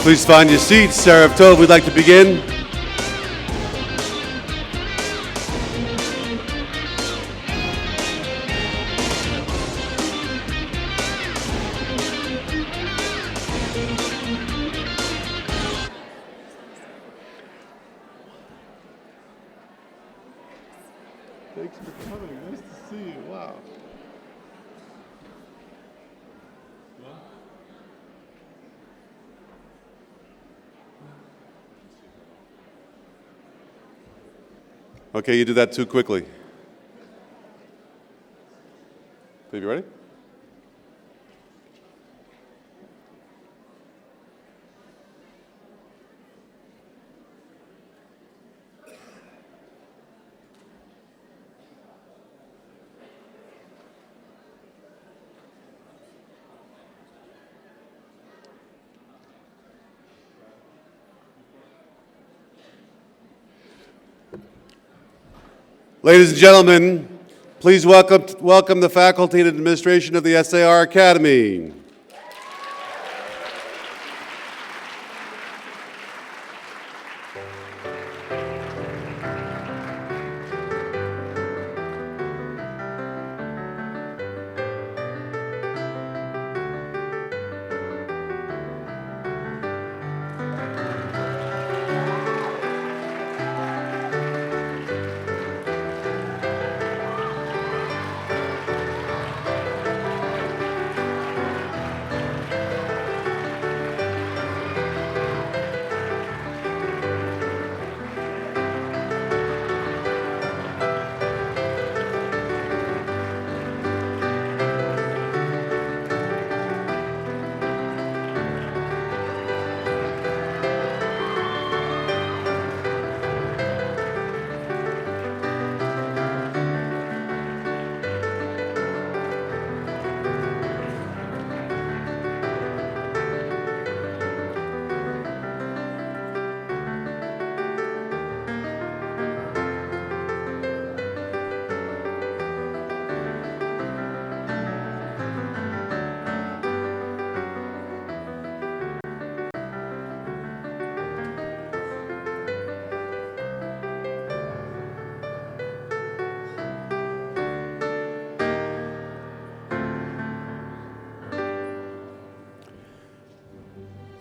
Please find your seats. Sarah Tov, we'd like to begin. Thanks for coming. Nice to see you. Wow. Okay, you did that too quickly. Are you ready? Ladies and gentlemen, please welcome the faculty and administration of the SAR Academy.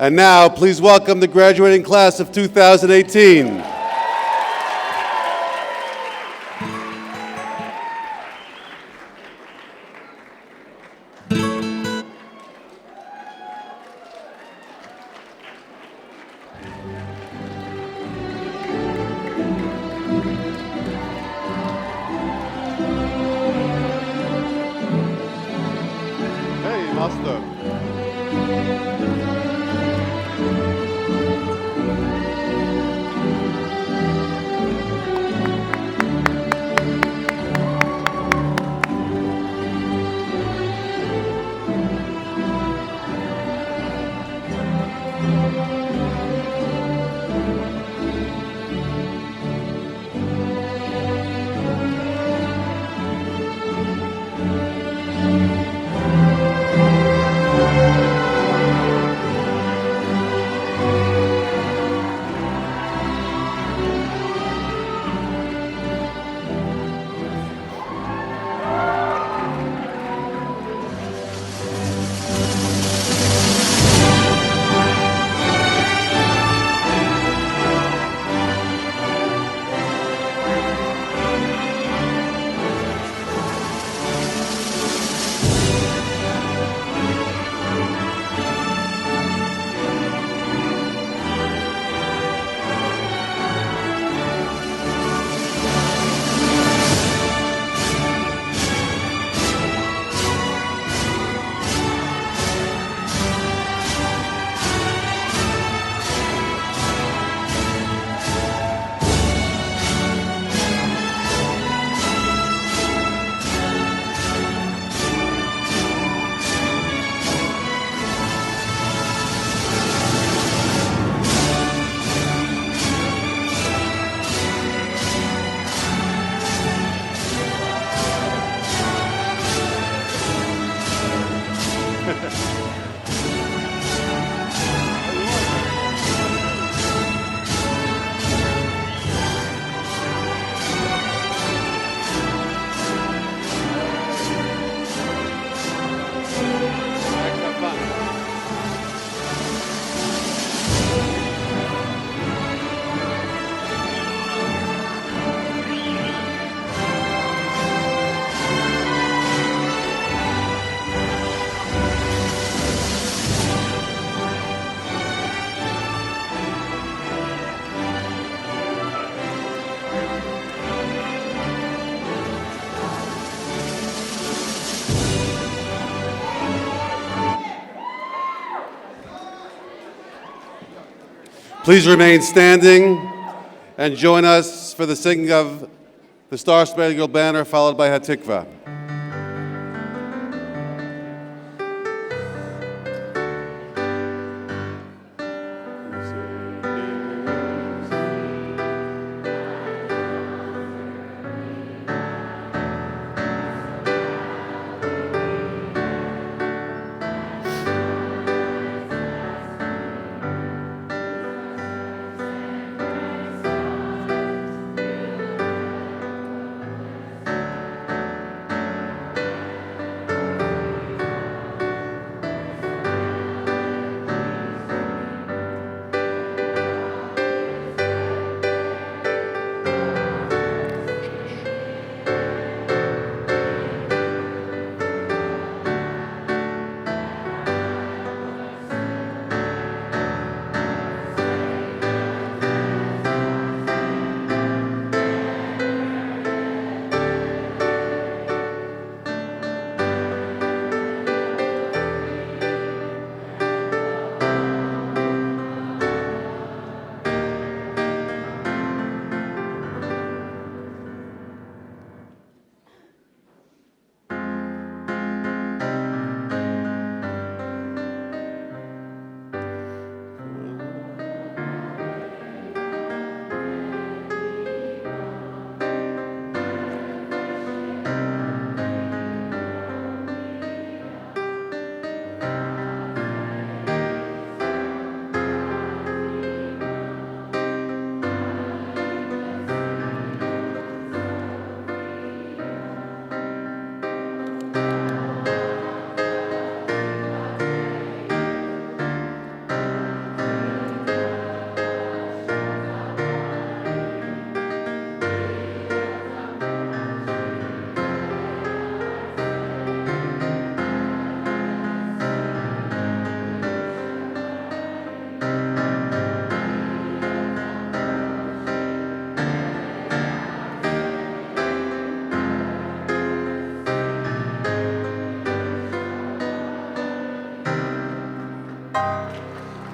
And now, please welcome the graduating class of 2018. Hey, Master. Please remain standing and join us for the singing of the Star Spangled Banner, followed by Hatikva.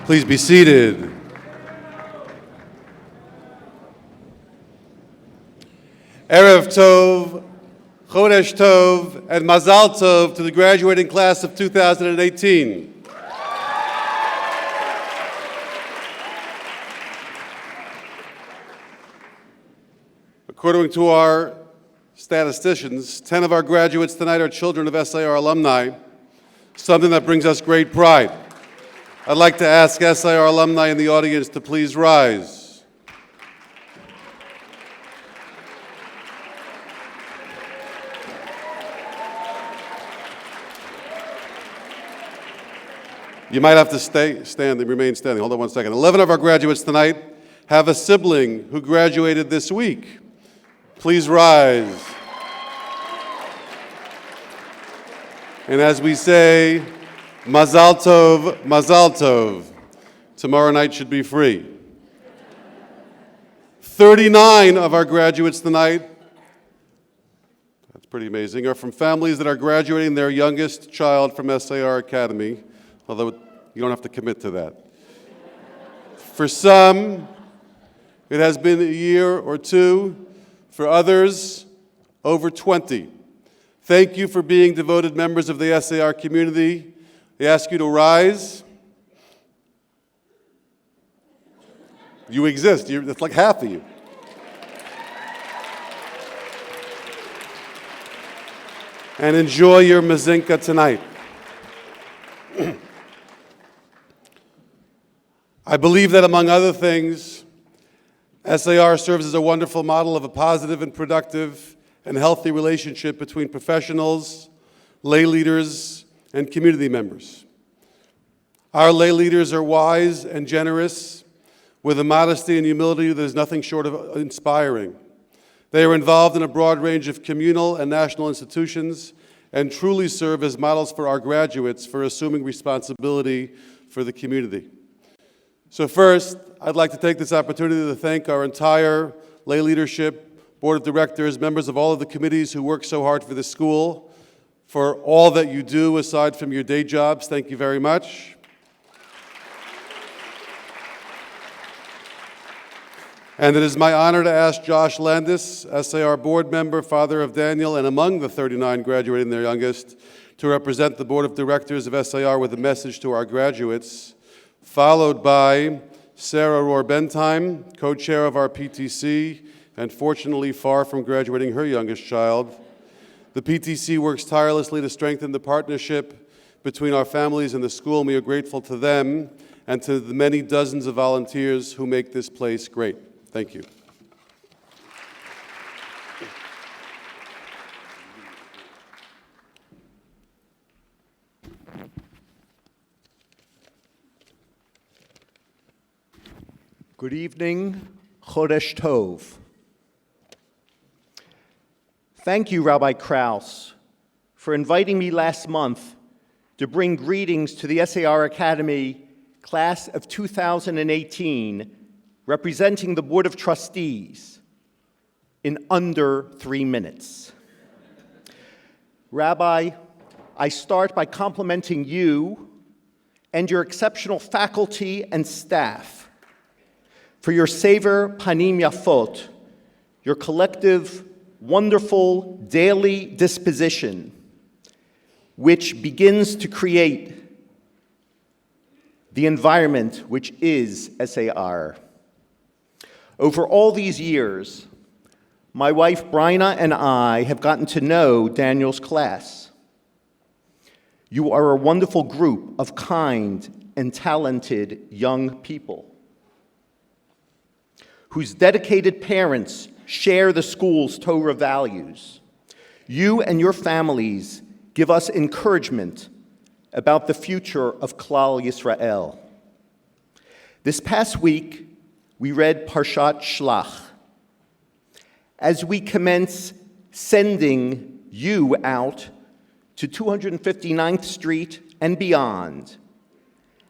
Please be seated. Erev Tov, Chodesh Tov, and Mazal Tov to the graduating class of 2018. According to our statisticians, 10 of our graduates tonight are children of SAR alumni, something that brings us great pride. I'd like to ask SAR alumni in the audience to please rise. You might have to remain standing. Hold on one second. 11 of our graduates tonight have a sibling who graduated this week. Please rise. And as we say, Mazal Tov, Mazal Tov. Tomorrow night should be free. 39 of our graduates tonight, that's pretty amazing, are from families that are graduating their youngest child from SAR Academy, although you don't have to commit to that. For some, it has been a year or two. For others, over 20. Thank you for being devoted members of the SAR community. I ask you to rise. You exist. That's like half of you. And enjoy your mazinka tonight. I believe that, among other things, SAR serves as a wonderful model of a positive and productive and healthy relationship between professionals, lay leaders, and community members. Our lay leaders are wise and generous, with a modesty and humility that is nothing short of inspiring. They are involved in a broad range of communal and national institutions and truly serve as models for our graduates for assuming responsibility for the community. So first, I'd like to take this opportunity to thank our entire lay leadership, board of directors, members of all of the committees who work so hard for this school, for all that you do aside from your day jobs. Thank you very much. And it is my honor to ask Josh Landis, SAR board member, father of Daniel, and among the 39 graduating their youngest, to represent the board of directors of SAR with a message to our graduates, followed by Sarah Rohr-Bentheim, co-chair of our PTC, and fortunately far from graduating her youngest child. The PTC works tirelessly to strengthen the partnership between our families and the school, and we are grateful to them and to the many dozens of volunteers who make this place great. Thank you. Good evening, Chodesh Tov. Thank you, Rabbi Krause, for inviting me last month to bring greetings to the SAR Academy class of 2018, representing the Board of Trustees, in under 3 minutes. Rabbi, I start by complimenting you and your exceptional faculty and staff for your Sever Panim Yafot, your collective, wonderful daily disposition, which begins to create the environment which is SAR. Over all these years, my wife Bryna and I have gotten to know Daniel's class. You are a wonderful group of kind and talented young people whose dedicated parents share the school's Torah values. You and your families give us encouragement about the future of Klal Yisrael. This past week, we read Parshat Shlach. As we commence sending you out to 259th Street and beyond,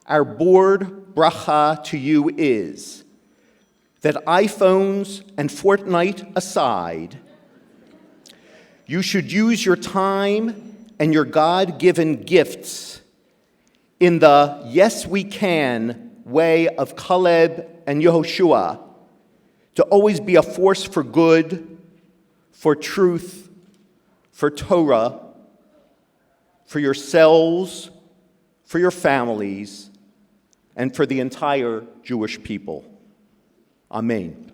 our board bracha to you is that iPhones and Fortnite aside, you should use your time and your God-given gifts in the yes we can way of Caleb and Yehoshua to always be a force for good, for truth, for Torah, for yourselves, for your families, and for the entire Jewish people. Amen.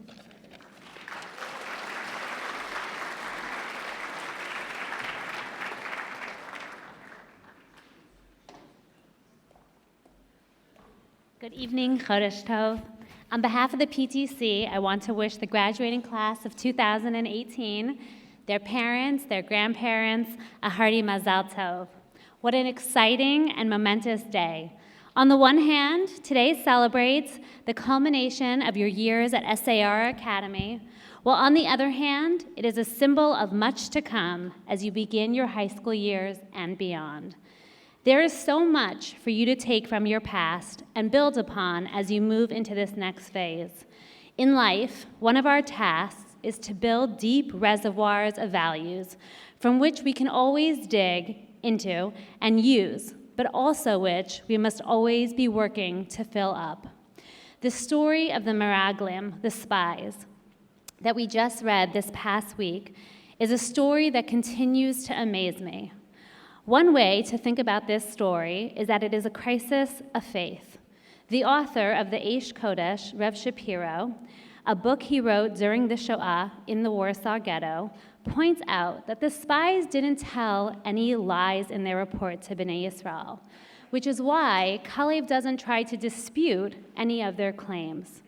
Good evening, Chodesh Tov. On behalf of the PTC, I want to wish the graduating class of 2018, their parents, their grandparents, a hearty Mazal Tov. What an exciting and momentous day. On the one hand, today celebrates the culmination of your years at SAR Academy, while on the other hand, it is a symbol of much to come as you begin your high school years and beyond. There is so much for you to take from your past and build upon as you move into this next phase. In life, one of our tasks is to build deep reservoirs of values from which we can always dig into and use, but also which we must always be working to fill up. The story of the Meraglim, the spies, that we just read this past week is a story that continues to amaze me. One way to think about this story is that it is a crisis of faith. The author of the Eish Kodesh, Rev Shapiro, a book he wrote during the Shoah in the Warsaw Ghetto, points out that the spies didn't tell any lies in their report to Bnei Yisrael, which is why Kalev doesn't try to dispute any of their claims.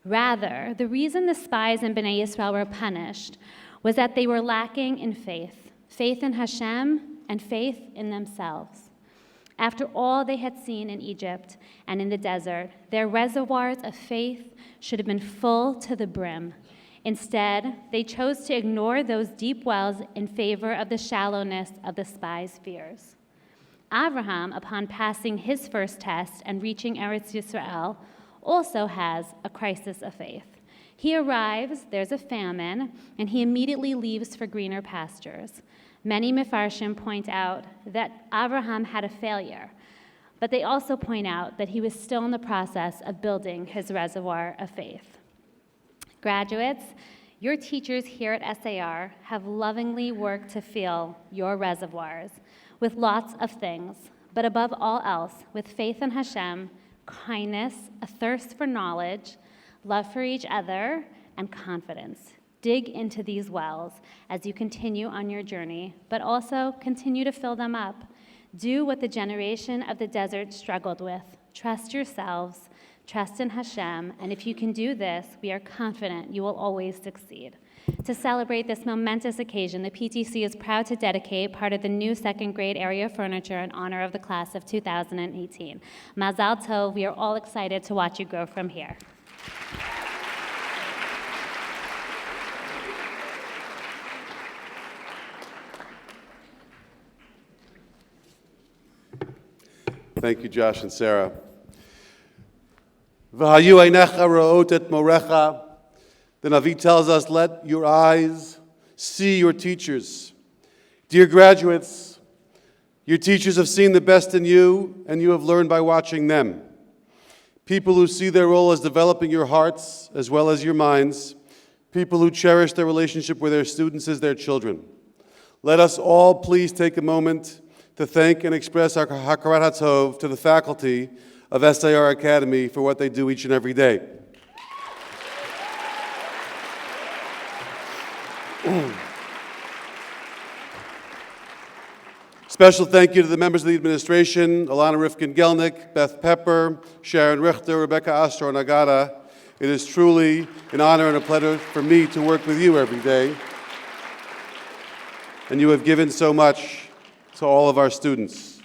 Rather, the reason the spies in Bnei Yisrael were punished was that they were lacking in faith in Hashem and faith in themselves. After all they had seen in Egypt and in the desert, their reservoirs of faith should have been full to the brim. Instead, they chose to ignore those deep wells in favor of the shallowness of the spies' fears. Abraham, upon passing his first test and reaching Eretz Yisrael, also has a crisis of faith. He arrives, there's a famine, and he immediately leaves for greener pastures. Many Mefarshim point out that Abraham had a failure, but they also point out that he was still in the process of building his reservoir of faith. Graduates, your teachers here at SAR have lovingly worked to fill your reservoirs with lots of things, but above all else, with faith in Hashem, kindness, a thirst for knowledge, love for each other, and confidence. Dig into these wells as you continue on your journey, but also continue to fill them up. Do what the generation of the desert struggled with. Trust yourselves, trust in Hashem, and if you can do this, we are confident you will always succeed. To celebrate this momentous occasion, the PTC is proud to dedicate part of the new second grade area furniture in honor of the class of 2018. Mazal Tov, we are all excited to watch you grow from here. Thank you, Josh and Sarah. V'hayu einecha ra'ot et morecha. The Navi tells us, let your eyes see your teachers. Dear graduates, your teachers have seen the best in you, and you have learned by watching them. People who see their role as developing your hearts as well as your minds. People who cherish their relationship with their students as their children. Let us all please take a moment to thank and express our hakarat hatov to the faculty of SAR Academy for what they do each and every day. Special thank you to the members of the administration, Alana Rifkin-Gelnick, Beth Pepper, Sharon Richter, Rebecca Astro-Nagata. It is truly an honor and a pleasure for me to work with you every day. And you have given so much to all of our students.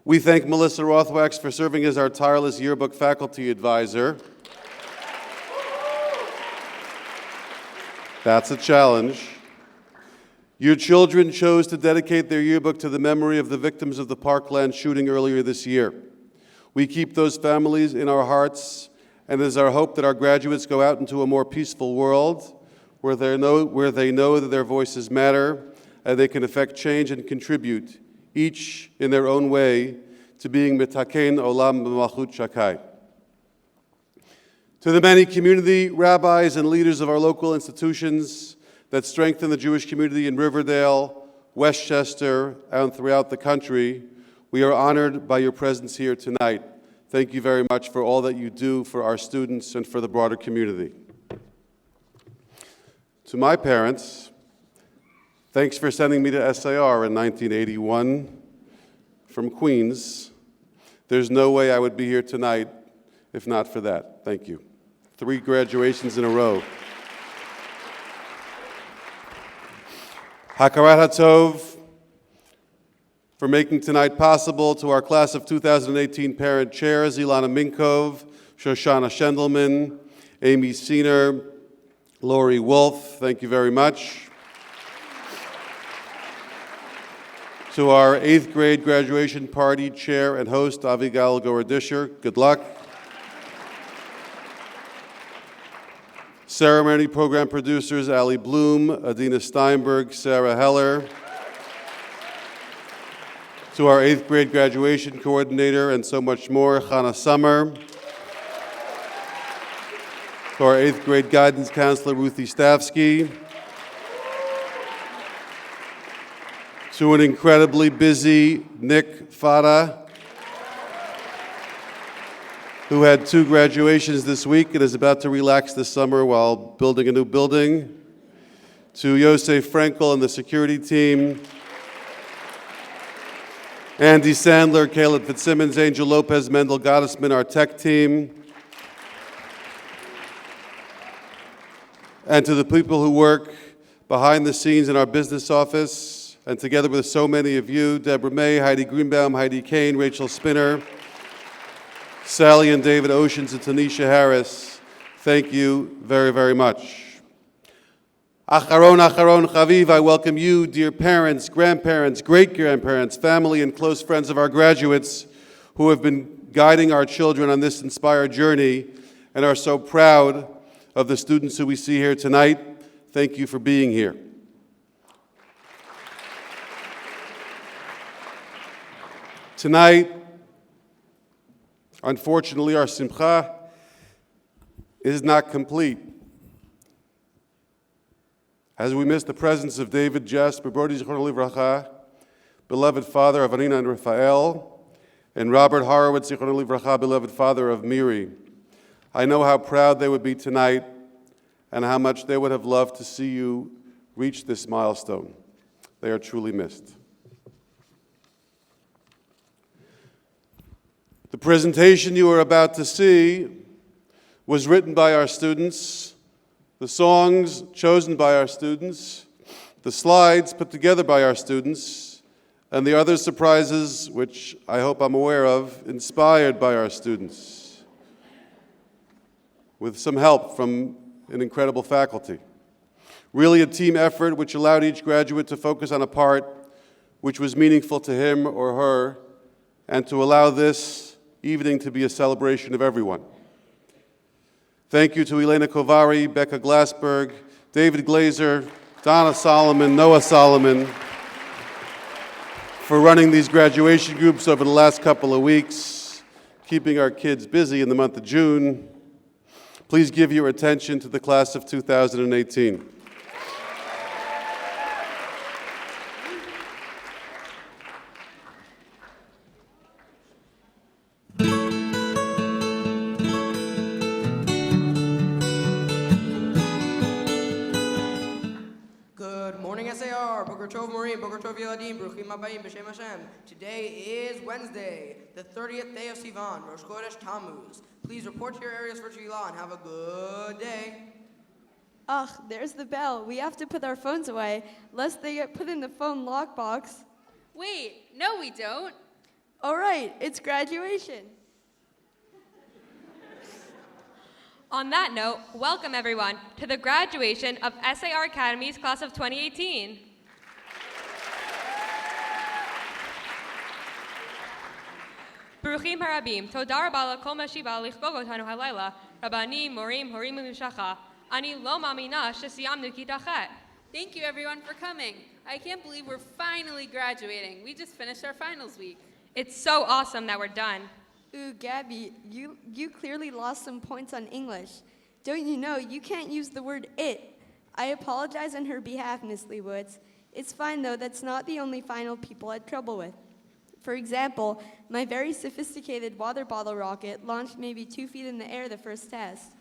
We thank Melissa Rothwax for serving as our tireless yearbook faculty advisor. That's a challenge. Your children chose to dedicate their yearbook to the memory of the victims of the Parkland shooting earlier this year. We keep those families in our hearts, and it is our hope that our graduates go out into a more peaceful world where they know that their voices matter and they can affect change and contribute, each in their own way, to being mitaken olam b'malchut shakai. To the many community rabbis and leaders of our local institutions that strengthen the Jewish community in Riverdale, Westchester, and throughout the country, we are honored by your presence here tonight. Thank you very much for all that you do for our students and for the broader community. To my parents, thanks for sending me to SAR in 1981 from Queens. There's no way I would be here tonight if not for that. Thank you. 3 graduations in a row. Hakarat HaTov for making tonight possible, to our class of 2018 parent chairs, Ilana Minkov, Shoshana Schendelman, Amy Seener, Lori Wolf, thank you very much. To our 8th grade graduation party chair and host, Avigal Goradisher, good luck. Ceremony program producers, Ali Bloom, Adina Steinberg, Sarah Heller. To our 8th grade graduation coordinator and so much more, Chana Summer. To our 8th grade guidance counselor, Ruthie Stavsky. To an incredibly busy Nick Fada, who had 2 graduations this week and is about to relax this summer while building a new building. To Yosef Frankel and the security team. Andy Sandler, Caleb Fitzsimmons, Angel Lopez, Mendel Gottesman, our tech team. And to the people who work behind the scenes in our business office, and together with so many of you, Deborah May, Heidi Greenbaum, Heidi Kane, Rachel Spinner, Sally and David Oceans, and Tanisha Harris, thank you very, very much. Acharon Chaviv, I welcome you, dear parents, grandparents, great-grandparents, family, and close friends of our graduates who have been guiding our children on this inspired journey and are so proud of the students who we see here tonight. Thank you for being here. Tonight, unfortunately, our simcha is not complete. As we miss the presence of David Jess, Bebrodi Zichrono Livracha, beloved father of Anina and Raphael, and Robert Horowitz, Zichrono Livracha, beloved father of Miri, I know how proud they would be tonight and how much they would have loved to see you reach this milestone. They are truly missed. The presentation you are about to see was written by our students, the songs chosen by our students, the slides put together by our students, and the other surprises, which I hope I'm aware of, inspired by our students, with some help from an incredible faculty. Really a team effort which allowed each graduate to focus on a part which was meaningful to him or her, and to allow this evening to be a celebration of everyone. Thank you to Elena Kovari, Becca Glassberg, David Glazer, Donna Solomon, Noah Solomon, for running these graduation groups over the last couple of weeks, keeping our kids busy in the month of June. Please give your attention to the class of 2018. Good morning, SAR. Boker Tov Morim, Boker Tov Yeladim, Bruchim Habayim, B'Shem Hashem. Today is Wednesday, the 30th day of Sivan, Rosh Chodesh Tammuz. Please report to your areas for Tefillah and have a good day. Ugh, there's the bell. We have to put our phones away, lest they get put in the phone lockbox. Wait, no we don't. All right, it's graduation. On that note, welcome everyone to the graduation of SAR Academy's class of 2018. Baruchim harabim, toda rabba kol ma shiva lichgog otanu halayla, rabbani, morim, horim u'mishacha, ani lo ma'amina shesiyamnu kita chet. Thank you everyone for coming. I can't believe we're finally graduating. We just finished our finals week. It's so awesome that we're done. Ooh, Gabby, you clearly lost some points on English. Don't you know you can't use the word it? I apologize on her behalf, Miss Leibowitz. It's fine though, that's not the only final people I had trouble with. For example, my very sophisticated water bottle rocket launched maybe 2 feet in the air the first test.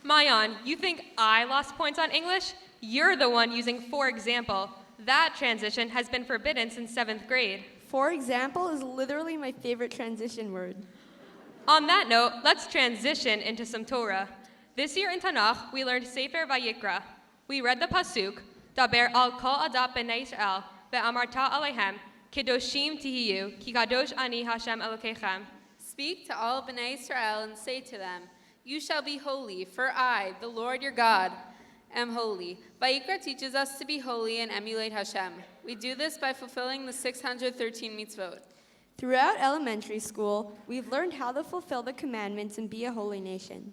Mayan, you think I lost points on English? You're the one using for example. That transition has been forbidden since 7th grade. For example is literally my favorite transition word. On that note, let's transition into some Torah. This year in Tanakh, we learned Sefer Vayikra. We read the pasuk, Daber al kol adat b'nei Yisrael, ve'amarta alehem, kedoshim tihiyu, ki kadosh ani Hashem Elokeichem. Speak to all Bnei Israel and say to them, you shall be holy, for I, the Lord your God, am holy. Vayikra teaches us to be holy and emulate Hashem. We do this by fulfilling the 613 mitzvot. Throughout elementary school, we've learned how to fulfill the commandments and be a holy nation.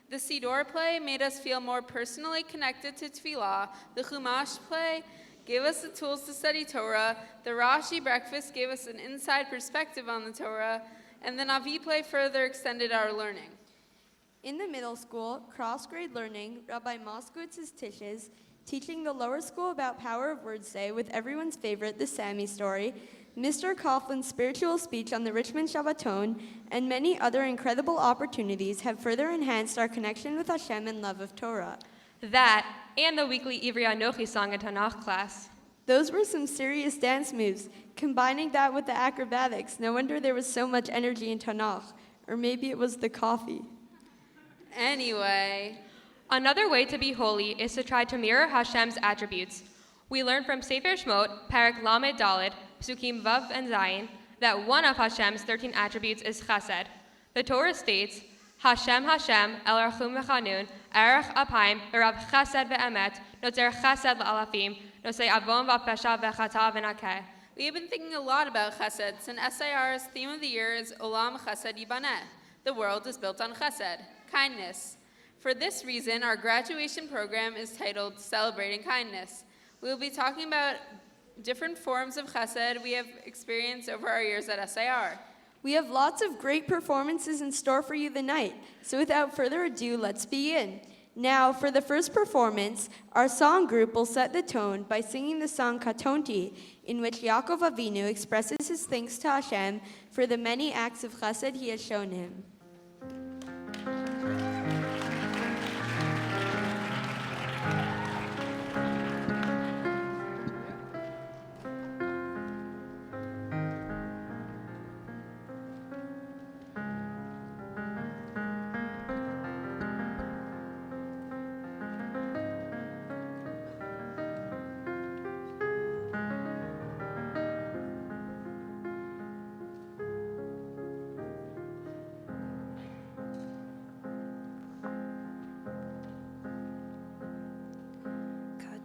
The Siddur play made us feel more personally connected to Tefillah. The Chumash play gave us the tools to study Torah. The Rashi breakfast gave us an inside perspective on the Torah. And the Navi play further extended our learning. In the middle school, cross-grade learning, Rabbi Moskowitz's Tishes, teaching the lower school about power of word say with everyone's favorite, the Sammy story, Mr. Coughlin's spiritual speech on the Richmond Shabbaton, and many other incredible opportunities have further enhanced our connection with Hashem and love of Torah. That, and the weekly Ivri Anochi song in Tanakh class. Those were some serious dance moves. Combining that with the acrobatics, no wonder there was so much energy in Tanakh. Or maybe it was the coffee. Anyway, another way to be holy is to try to mirror Hashem's attributes. We learn from Sefer Shmot, Parak Lamed Daled, Psukim Vav and Zayin, that one of Hashem's 13 attributes is chesed. The Torah states, Hashem Hashem, El Rachum V'Chanun, Erech Apayim, V'Rav Chesed V'Emet, Notzer Chesed L'Alafim, Nosei Avon V'Pesha V'Chata V'Nakeh. we have been thinking a lot about chesed, and SAR's theme of the year is Olam Chesed Yibaneh. The world is built on chesed, kindness. For this reason, our graduation program is titled Celebrating Kindness. We will be talking about different forms of chesed we have experienced over our years at SAR. We have lots of great performances in store for you tonight, so without further ado, let's begin. Now, for the first performance, our song group will set the tone by singing the song Katonti, in which Yaakov Avinu expresses his thanks to Hashem for the many acts of chesed he has shown him.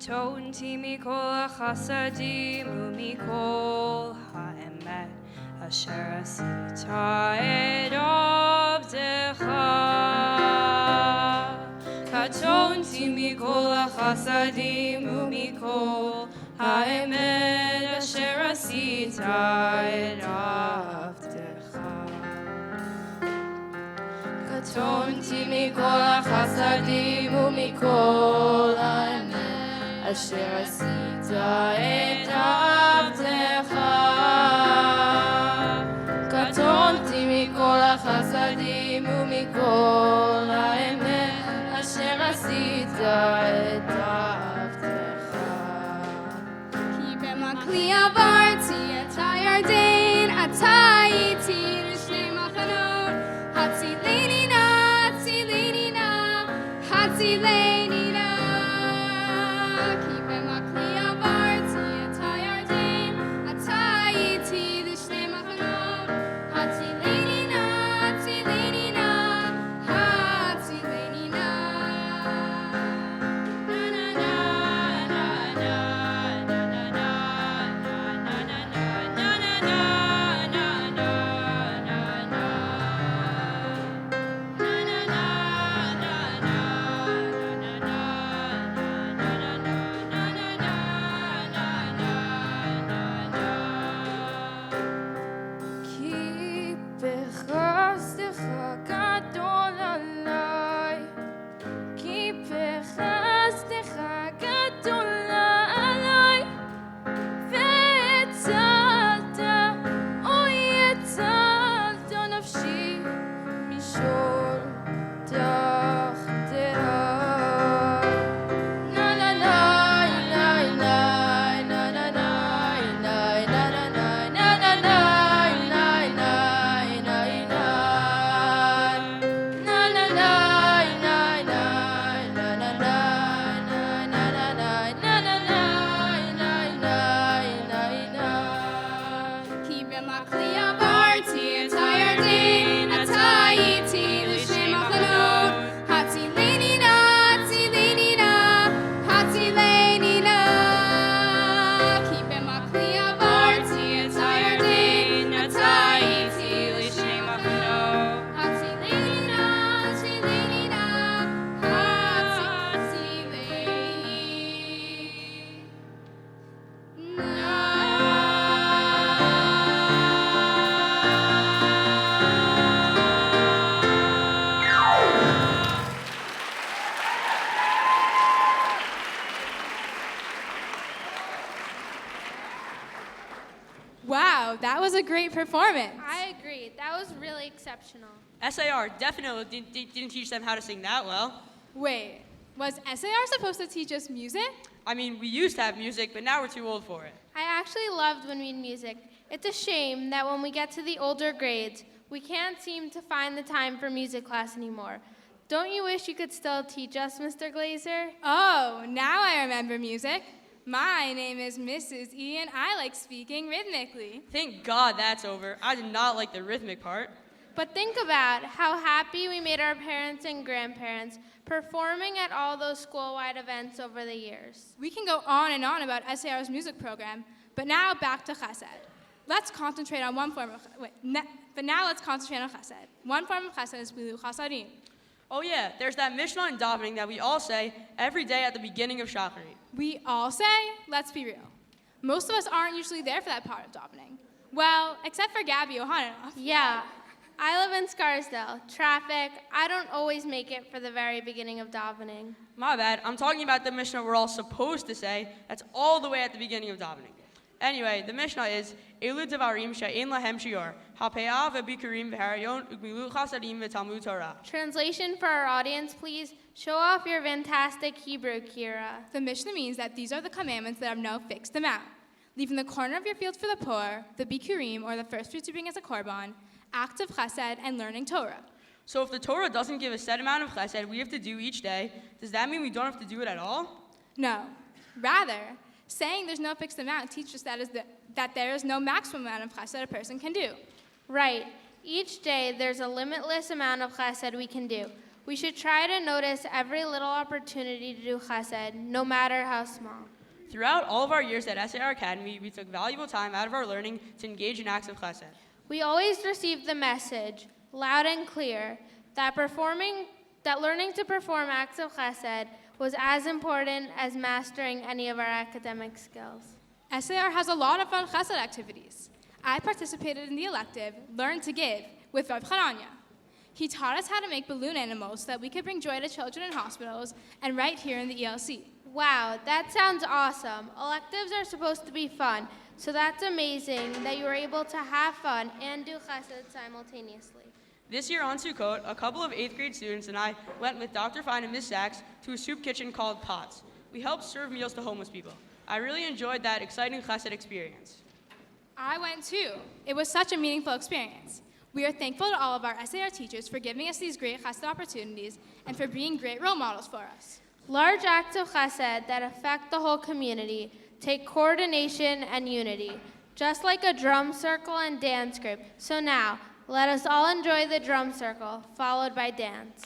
קטונתי מכל החסדים ומכל האמת אשר עשית את עבדך. קטונתי מכל החסדים ומכל האמת אשר עשית את עבדך. קטונתי מכל החסדים ומכל האמת אשר עשית את עבדך. קטונתי מכל החסדים ומכל האמת אשר עשית את עבדך. כי במקלי עברתי את הירדן, אתה איתי לשני מחנות. הצילני נא, הצילני נא, הצילני נא. Wow, that was a great performance. I agree. That was really exceptional. SAR definitely didn't teach them how to sing that well. Wait, was SAR supposed to teach us music? I mean, we used to have music, but now we're too old for it. I actually loved when we had music. It's a shame that when we get to the older grades, we can't seem to find the time for music class anymore. Don't you wish you could still teach us, Mr. Glazer? Oh, now I remember music. My name is Mrs. E, and I like speaking rhythmically. Thank God that's over. I did not like the rhythmic part. But think about how happy we made our parents and grandparents performing at all those school-wide events over the years. We can go on and on about SAR's music program, but now back to chesed. Let's concentrate on one form of chesed. One form of chesed is bilu chasadim. Oh yeah, there's that Mishnah and davening that we all say every day at the beginning of Shacharit. We all say? Let's be real. Most of us aren't usually there for that part of davening. Well, except for Gabby Ohana. Yeah, I live in Scarsdale. Traffic, I don't always make it for the very beginning of davening. My bad. I'm talking about the Mishnah we're all supposed to say. That's all the way at the beginning of davening. Anyway, the Mishnah is Elu Devarim She'en Lahem Shior HaPe'ah Ve'Bikurim Ve'Harayon Ukmilu Chasadim Ve'Talmud Torah. Translation for our audience, please. Show off your fantastic Hebrew, Kira. The Mishnah means that these are the commandments that have no fixed amount. Leaving the corner of your fields for the poor, the bikurim, or the first fruits you bring as a korban, acts of chesed, and learning Torah. So if the Torah doesn't give a set amount of chesed we have to do each day, does that mean we don't have to do it at all? No. Rather, saying there's no fixed amount teaches that there is no maximum amount of chesed a person can do. Right. Each day, there's a limitless amount of chesed we can do. We should try to notice every little opportunity to do chesed, no matter how small. Throughout all of our years at SAR Academy, we took valuable time out of our learning to engage in acts of chesed. We always received the message, loud and clear, that learning to perform acts of chesed was as important as mastering any of our academic skills. SAR has a lot of fun chesed activities. I participated in the elective Learn to Give with Rav Charanya. He taught us how to make balloon animals so that we could bring joy to children in hospitals and right here in the ELC. Wow, that sounds awesome. Electives are supposed to be fun, so that's amazing that you were able to have fun and do chesed simultaneously. This year on Sukkot, a couple of 8th grade students and I went with Dr. Fine and Ms. Sachs to a soup kitchen called Pots. We helped serve meals to homeless people. I really enjoyed that exciting chesed experience. I went too. It was such a meaningful experience. We are thankful to all of our SAR teachers for giving us these great chesed opportunities and for being great role models for us. Large acts of chesed that affect the whole community take coordination and unity, just like a drum circle and dance group. So now, let us all enjoy the drum circle, followed by dance.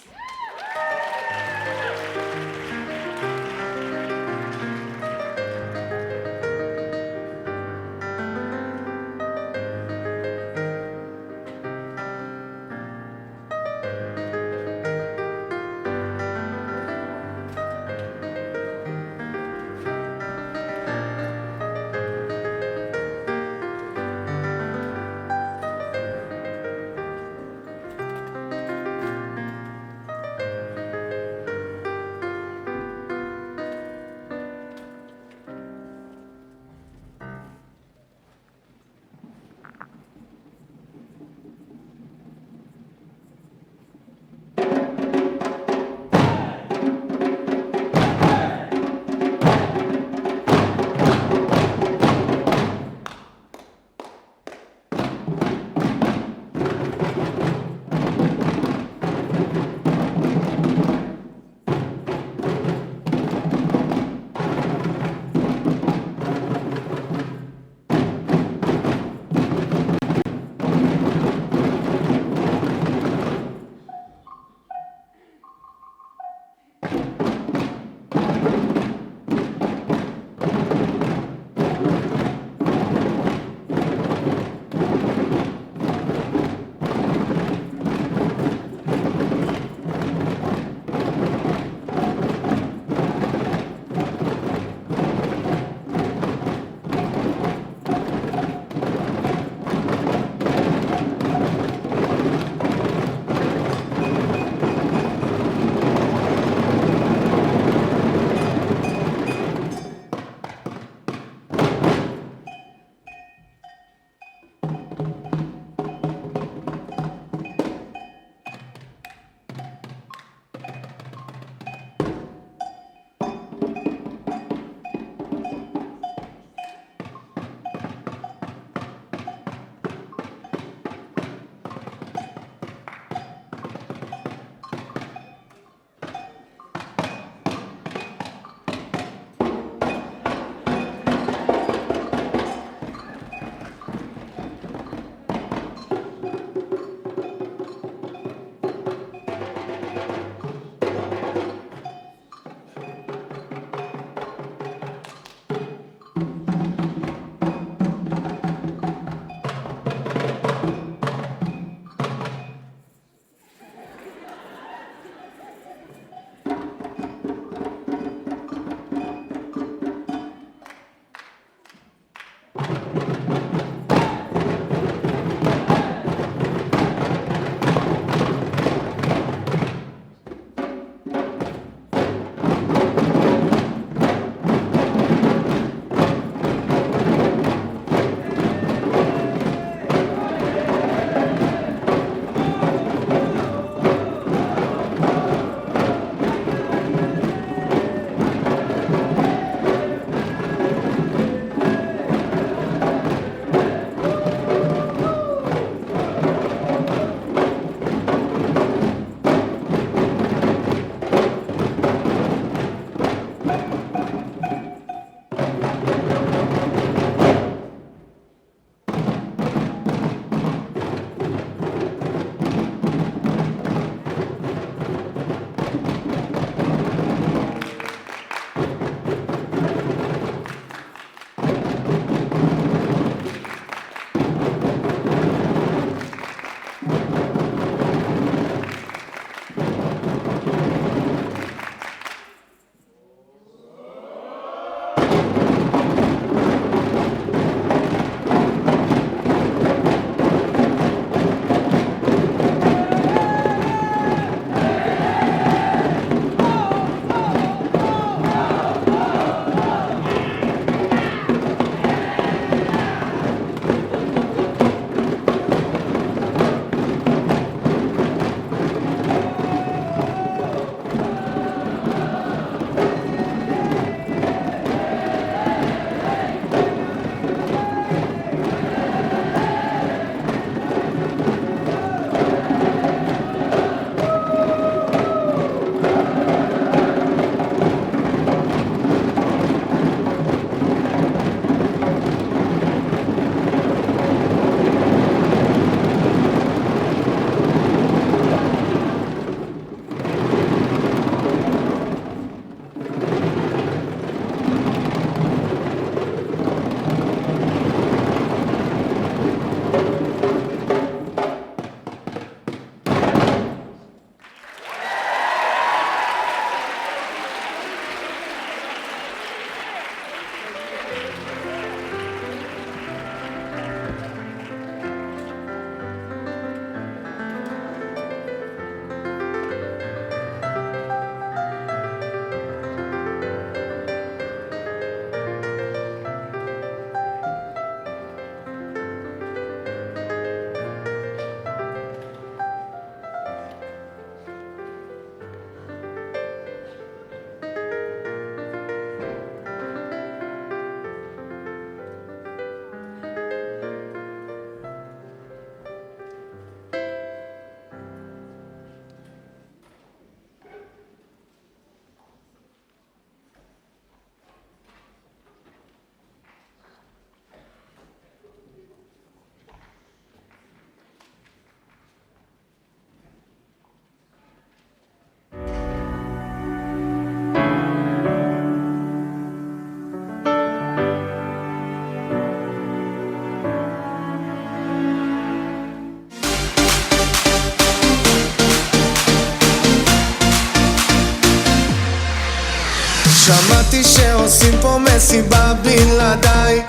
שמעתי שעושים פה מסיבה בלעדיי,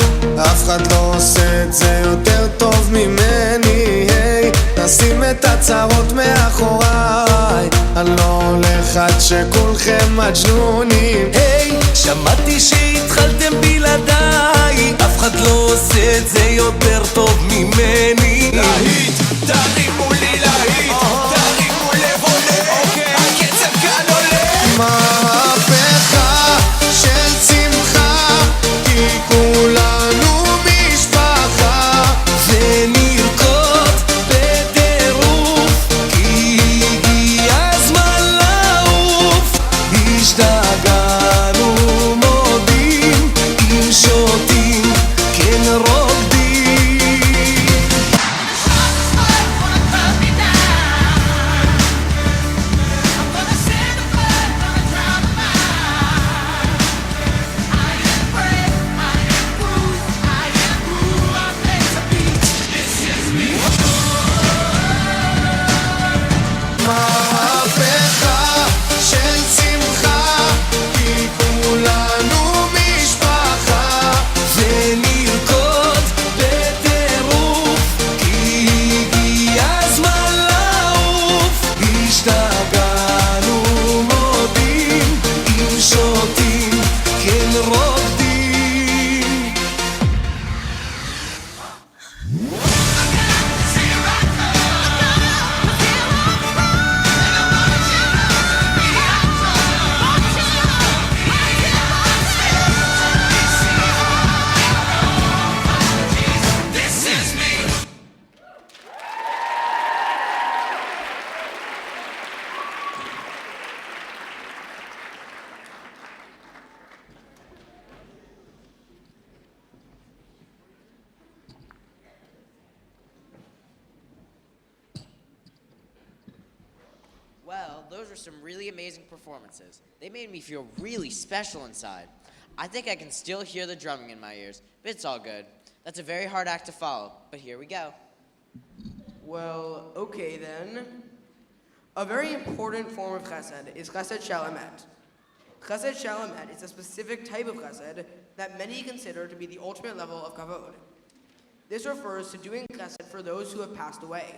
אף אחד לא עושה את זה יותר טוב ממני. היי, נשים את הצרות מאחוריי, אני לא הולך עד שכולכם מג'נונים. היי, שמעתי שהתחלתם בלעדיי, אף אחד לא עושה את זה יותר טוב ממני. להיט, תרימו לי להיט, תרימו לב עולה, הקצב כאן עולה. מהפכה של שמחה, כי כולנו משפחה, ונרקוד בטירוף, כי הגיע הזמן לעוף. השתגענו מודים, אם שותים כן רוקדים. מהפכה של שמחה, כי כולנו משפחה, ונרקוד בטירוף, כי הגיע הזמן לעוף. השתגענו מודים, אם שותים כן רוקדים. Well, those were some really amazing performances. They made me feel really special inside. I think I can still hear the drumming in my ears, but it's all good. That's a very hard act to follow, but here we go. Well, okay then. A very important form of chesed is chesed shalamet. Chesed shalamet is a specific type of chesed that many consider to be the ultimate level of kavod. This refers to doing chesed for those who have passed away.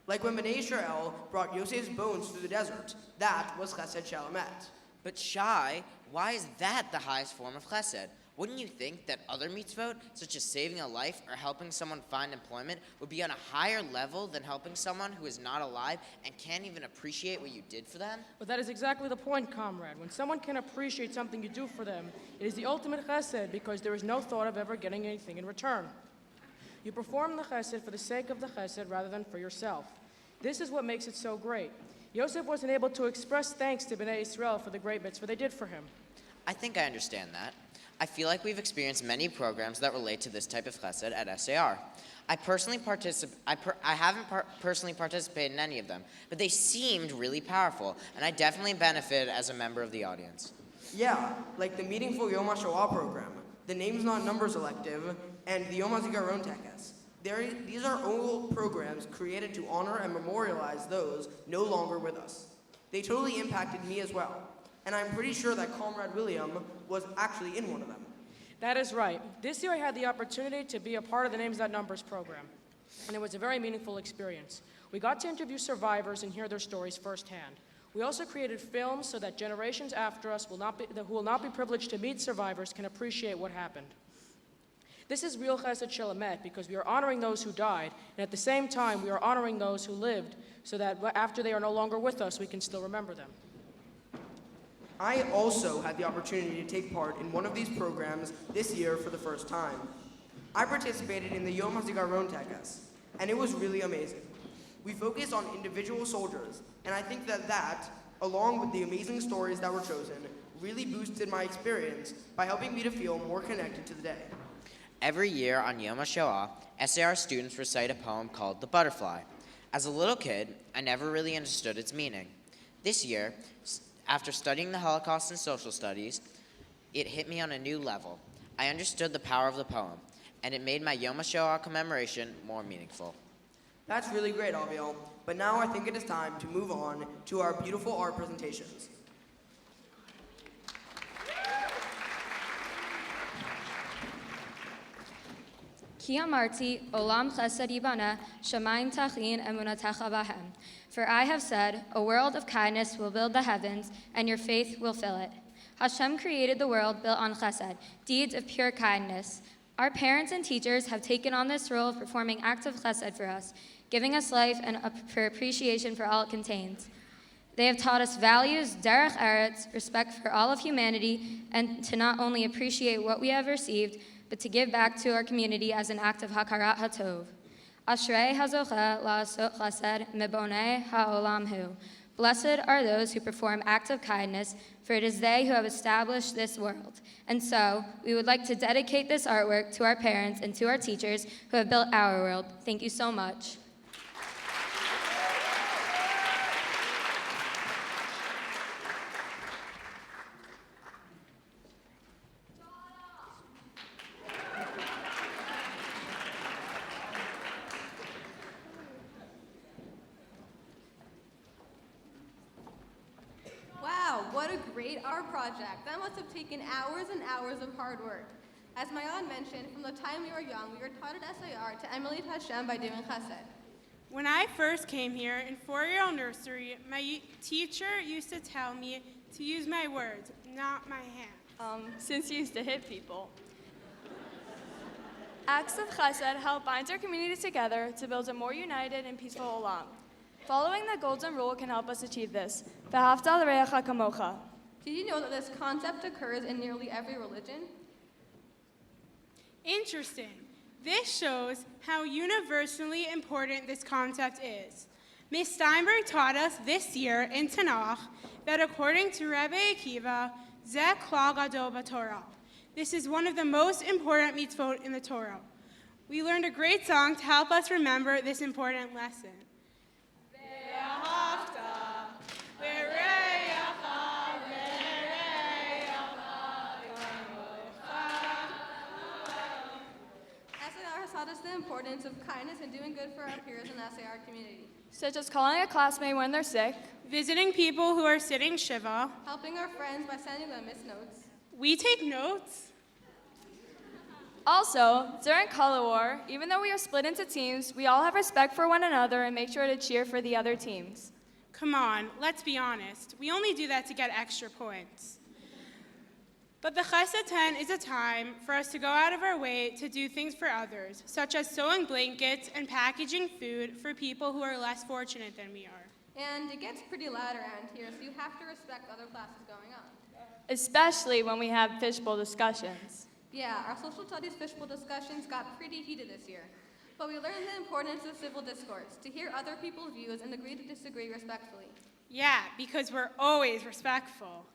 Like when Bnei Israel brought Yosef's bones through the desert, that was chesed shalamet. But Shai, why is that the highest form of chesed? Wouldn't you think that other mitzvot, such as saving a life or helping someone find employment, would be on a higher level than helping someone who is not alive and can't even appreciate what you did for them? But that is exactly the point, comrade. When someone can appreciate something you do for them, it is the ultimate chesed because there is no thought of ever getting anything in return. You perform the chesed for the sake of the chesed rather than for yourself. This is what makes it so great. Yosef wasn't able to express thanks to Bnei Israel for the great mitzvah they did for him. I think I understand that. I feel like we've experienced many programs that relate to this type of chesed at SAR. I haven't personally participated in any of them, but they seemed really powerful, and I definitely benefited as a member of the audience. Yeah, like the Meaningful Yom HaShoah program, the Names Not Numbers elective, and the Yom HaZikaron Tekes. These are all programs created to honor and memorialize those no longer with us. They totally impacted me as well, and I'm pretty sure that Comrade William was actually in one of them. That is right. This year I had the opportunity to be a part of the Names Not Numbers program, and it was a very meaningful experience. We got to interview survivors and hear their stories firsthand. We also created films so that generations after us who will not be privileged to meet survivors can appreciate what happened. This is real chesed shalamet because we are honoring those who died, and at the same time we are honoring those who lived so that after they are no longer with us, we can still remember them. I also had the opportunity to take part in one of these programs this year for the first time. I participated in the Yom HaZikaron Tekes, and it was really amazing. We focused on individual soldiers, and I think that, along with the amazing stories that were chosen, really boosted my experience by helping me to feel more connected to the day. Every year on Yom HaShoah, SAR students recite a poem called The Butterfly. As a little kid, I never really understood its meaning. This year, after studying the Holocaust and social studies, it hit me on a new level. I understood the power of the poem, and it made my Yom HaShoah commemoration more meaningful. That's really great, Aviel. But now I think it is time to move on to our beautiful art presentations. Ki amarti olam chesed yibana, shamayim tachin emunatecha bahem. For I have said, a world of kindness will build the heavens, and your faith will fill it. Hashem created the world built on chesed, deeds of pure kindness. Our parents and teachers have taken on this role of performing acts of chesed for us, giving us life and for appreciation for all it contains. They have taught us values, derech eretz, respect for all of humanity, and to not only appreciate what we have received, but to give back to our community as an act of hakarat hatov. Ashrei hazocheh la'asot chesed mebonei ha'olam hu. Blessed are those who perform acts of kindness, for it is they who have established this world. And so, we would like to dedicate this artwork to our parents and to our teachers who have built our world. Thank you so much. Wow, what a great art project. That must have taken hours and hours of hard work. As my aunt mentioned, from the time we were young, we were taught at SAR to emulate Hashem by doing chesed. When I first came here in four-year-old nursery, my teacher used to tell me to use my words, not my hands. Since you used to hit people. Acts of chesed help bind our community together to build a more united and peaceful olam. Following the golden rule can help us achieve this. V'ahavta l'reacha kamocha. Did you know that this concept occurs in nearly every religion? Interesting. This shows how universally important this concept is. Ms. Steinberg taught us this year in Tanakh that according to Rabbi Akiva, Zeh klal gadol b'Torah. This is one of the most important mitzvot in the Torah. We learned a great song to help us remember this important lesson. SAR has taught us the importance of kindness and doing good for our peers in the SAR community. Such as calling a classmate when they're sick, visiting people who are sitting shiva, helping our friends by sending them miss notes. We take notes. Also, during color war, even though we are split into teams, we all have respect for one another and make sure to cheer for the other teams. Come on, let's be honest. We only do that to get extra points. But the Chesed 10 is a time for us to go out of our way to do things for others, such as sewing blankets and packaging food for people who are less fortunate than we are. And it gets pretty loud around here, so you have to respect other classes going on. Especially when we have fishbowl discussions. Yeah, our social studies fishbowl discussions got pretty heated this year. But we learned the importance of civil discourse, to hear other people's views and agree to disagree respectfully. Yeah, because we're always respectful.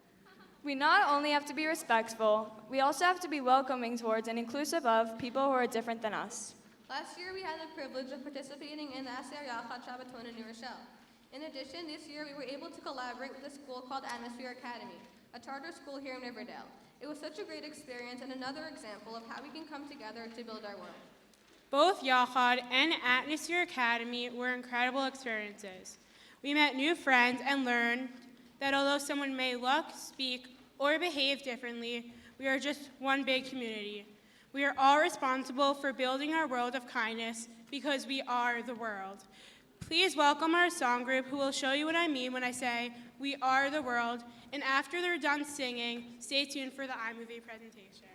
We not only have to be respectful, we also have to be welcoming towards and inclusive of people who are different than us. Last year, we had the privilege of participating in the SAR Yachad Shabbaton in New Rochelle. In addition, this year, we were able to collaborate with a school called SAR Academy, a charter school here in Riverdale. It was such a great experience and another example of how we can come together to build our world. Both Yachad and SAR Academy were incredible experiences. We met new friends and learned that although someone may look, speak, or behave differently, we are just one big community. We are all responsible for building our world of kindness because we are the world. Please welcome our song group who will show you what I mean when I say we are the world. And after they're done singing, stay tuned for the iMovie presentation.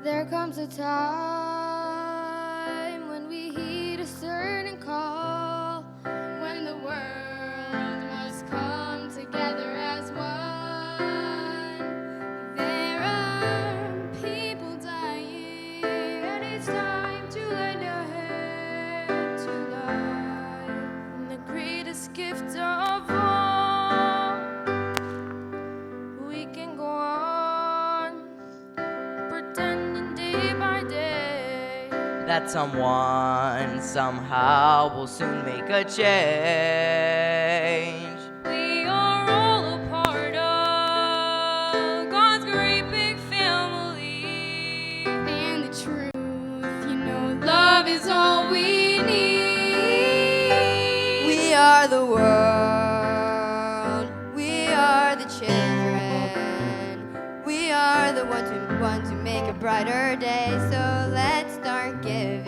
There comes a time when we heed a certain call, when the world must come together as one. There are that someone somehow will soon make a change. We are all a part of God's great big family. And the truth, love is all we need. We are the world. We are the children. We are the ones who make a brighter day. So let's start giving.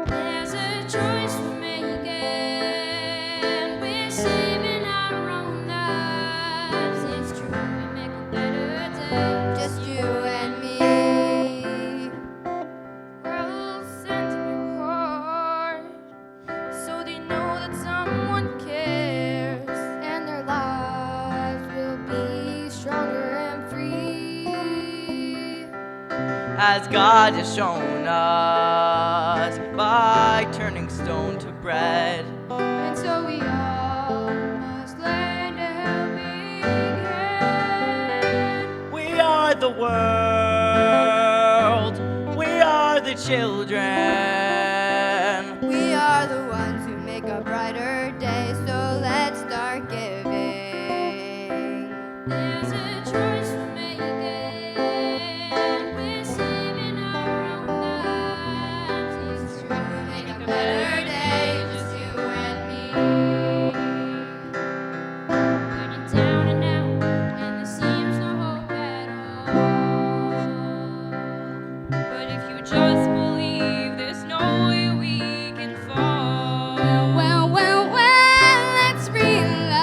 There's a choice we're making. We're saving our own lives. It's true, we make a better day. Just you and me. Well, send to your heart, so they know that someone cares, and their lives will be stronger and free. As God has shown us by turning stone to bread. And so we all must lend a helping hand. We are the world. We are the children. We are the ones who make a brighter day. So let's start giving. There's a choice we're making. We're saving our own lives. It's true, we make a better day, just you and me. When you're down and out, and there seems no hope at all. But if you just believe, there's no way we can fall. Well, let's realize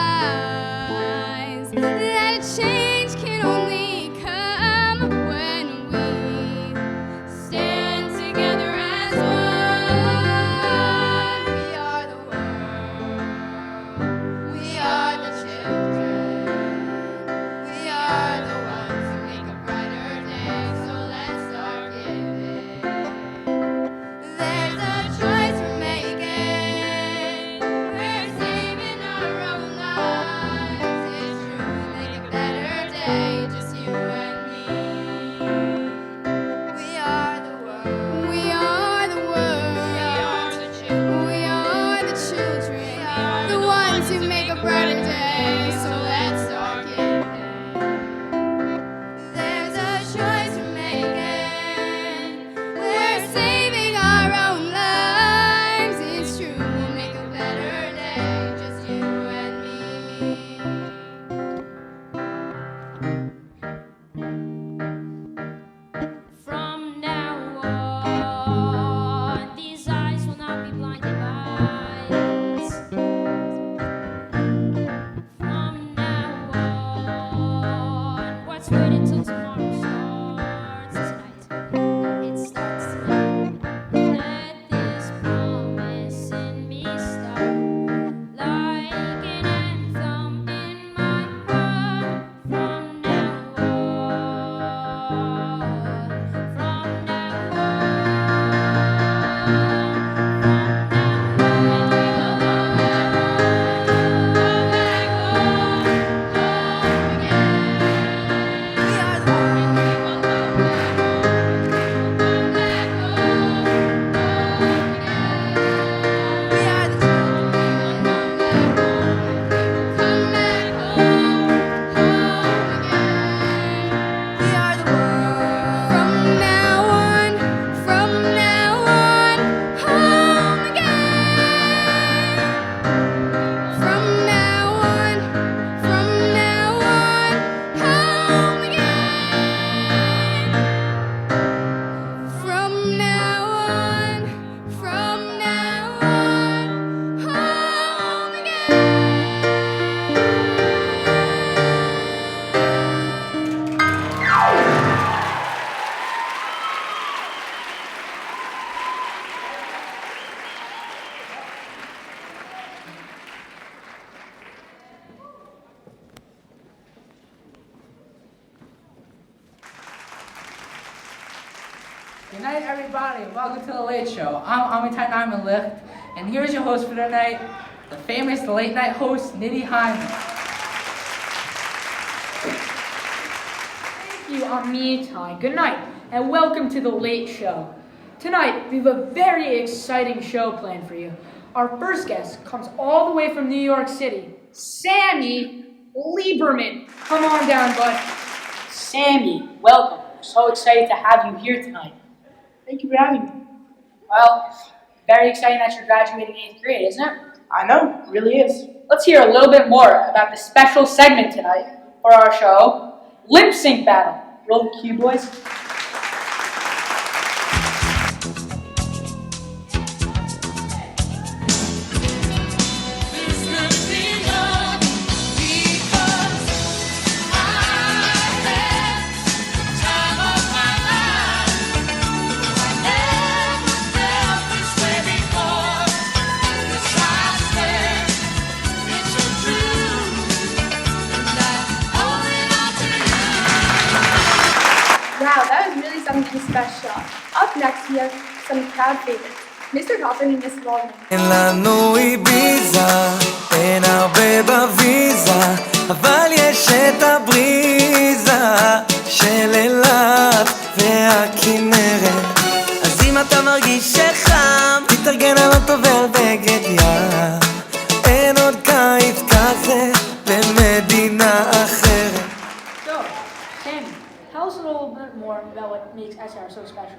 that a change can only come when we stand together as one. We are the world. We are the children. We are the ones who make a brighter day. So let's start giving. There's a choice we're making. We're saving our own lives. It's true, we make a better day, just you and me. We are the world. We are the world. We are the children. We are the children, the ones who make a brighter day. So let's start giving. There's a choice we're making. We're saving our own lives. It's true, we'll make a better day, just you and me. From now on, these eyes will not be blinded by lights. From now on, what's waiting till tomorrow starts tonight. It starts tonight. Let this promise in me start like an anthem in my heart. From now on, from now Good night, everybody. Welcome to the Late Show. I'm Amitai Nyman Licht, and here's your host for tonight, the famous late night host, Nidhi Hyman. Thank you, Amitai. Good night, and welcome to the Late Show. Tonight, we have a very exciting show planned for you. Our first guest comes all the way from New York City, Sammy Lieberman. Come on down, bud. Sammy, welcome. I'm so excited to have you here tonight. Thank you for having me. Well, very exciting that you're graduating 8th grade, isn't it? I know, it really is. Let's hear a little bit more about the special segment tonight for our show, Lip Sync Battle. Roll the cue, boys. Wow, that was really something special. Up next, we have some crowd favorites, Mr. Coffin and Miss Waldman. אין לנו איביזה, אין הרבה בוויזה, אבל יש את הבריזה של אילת והכנרת. אז אם אתה מרגיש שחם, תתארגן על אוטו ועל בגד ים. אין עוד קיץ כזה במדינה אחרת. So, Sammy, tell us a little bit more about what makes SAR so special.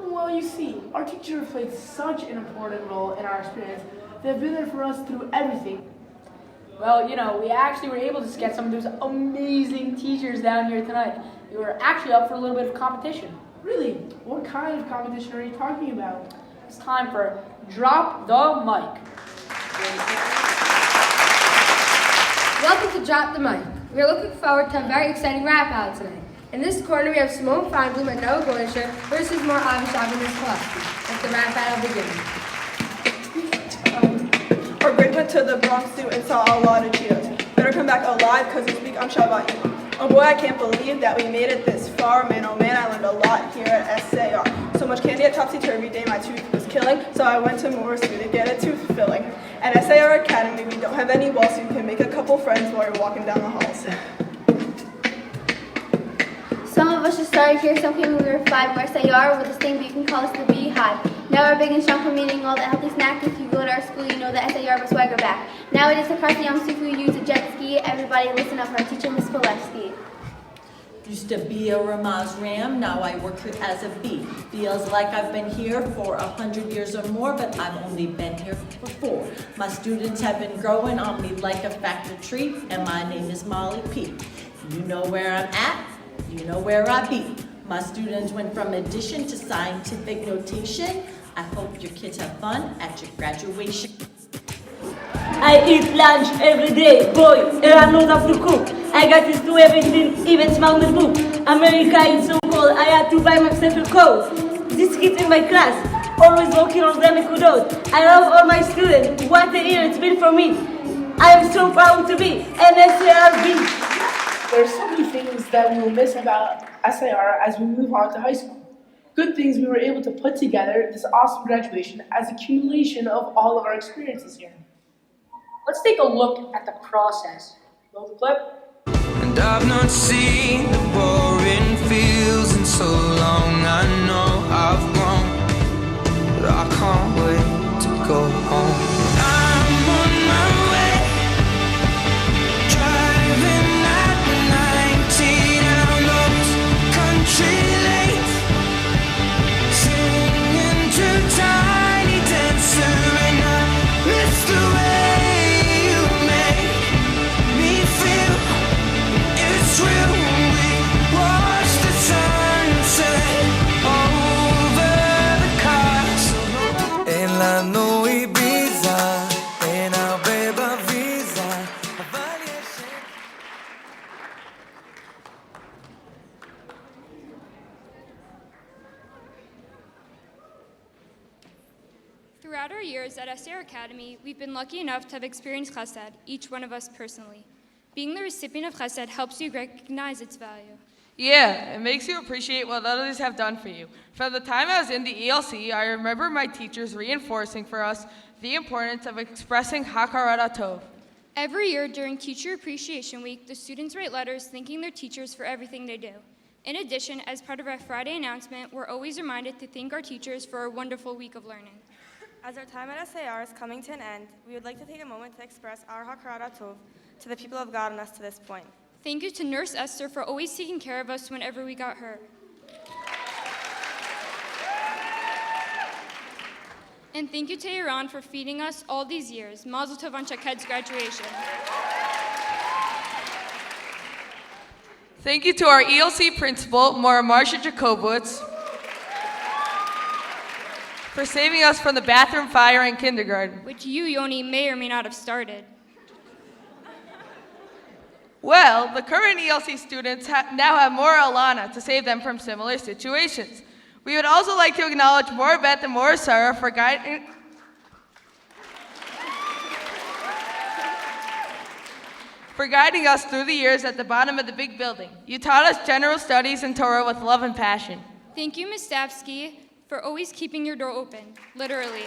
Well, you see, our teacher played such an important role in our experience. They've been there for us through everything. Well, you know, we actually were able to get some of those amazing teachers down here tonight. We were actually up for a little bit of competition. Really? What kind of competition are you talking about? It's time for Drop the Mic. Welcome to Drop the Mic. We are looking forward to a very exciting rap out tonight. In this corner, we have Simone Feinblum and Noah Goyesher versus More Avishab and Miss Pulaski. Let the rap battle begin. Our grade went to the Bronx Zoo and saw a lot of Cheetos. Better come back alive because this week I'm Shabbat. Oh boy, I can't believe that we made it this far. Man, oh man, I learned a lot here at SAR. So much candy at Topsy-Turvy Day, my tooth was killing. So I went to Morris Zoo to get a tooth filling. At SAR Academy, we don't have any walls, so you can make a couple friends while you're walking down the halls. Some of us just started here, some came when we were 5. We're SAR, we're the same, but you can call us the Beehive. Now we're big and strong from eating all the healthy snacks. If you go to our school, you know that SAR has swagger back. Now it is across the Yam Suf, we use a jet ski. Everybody listen up, our teacher, Miss Pulaski. Used to be a Ramaz Ram, now I work here as a bee. Feels like I've been here for 100 years or more, but I've only been here for 4. My students have been growing on me like a factor tree, and my name is Molly P. You know where I'm at, you know where I be. My students went from addition to scientific notation. I hope your kids have fun at your graduation. I eat lunch every day, boy, and I know how to cook. I got to do everything, even smell the book. America is so cold, I had to buy myself a coat. This kid in my class, always working on them kudot. I love all my students. What a year it's been for me. I am so proud to be an SARB. There are so many things that we will miss about SAR as we move on to high school. Good things we were able to put together this awesome graduation as accumulation of all of our experiences here. Let's take a look at the process. Roll the clip. And I've not seen the boring fields in so long. I know I've grown, but I can't wait to go home. I'm on my way, driving at 19 out those country lanes, singing to Tiny Dancer, and I miss the way you make me feel. It's real when we watch the sunset over the castle. אין לנו איביזה, אין הרבה בוויזה, אבל יש... Throughout our years at SAR Academy, we've been lucky enough to have experienced chesed, each one of us personally. Being the recipient of chesed helps you recognize its value. Yeah, it makes you appreciate what others have done for you. From the time I was in the ELC, I remember my teachers reinforcing for us the importance of expressing hakarat tov. Every year during Teacher Appreciation Week, the students write letters thanking their teachers for everything they do. In addition, as part of our Friday announcement, we're always reminded to thank our teachers for a wonderful week of learning. As our time at SAR is coming to an end, we would like to take a moment to express our hakarat tov to the people of God and us to this point. Thank you to Nurse Esther for always taking care of us whenever we got hurt. And thank you to Iran for feeding us all these years. Mazel tov on Shaked's graduation. Thank you to our ELC principal, Mora Marsha Jacobowitz, for saving us from the bathroom fire in kindergarten. Which you, Yoni, may or may not have started. Well, the current ELC students now have Mora Alana to save them from similar situations. We would also like to acknowledge Mora Beth and Mora Sarah for guiding us through the years at the bottom of the big building. You taught us general studies and Torah with love and passion. Thank you, Ms. Stavsky, for always keeping your door open, literally.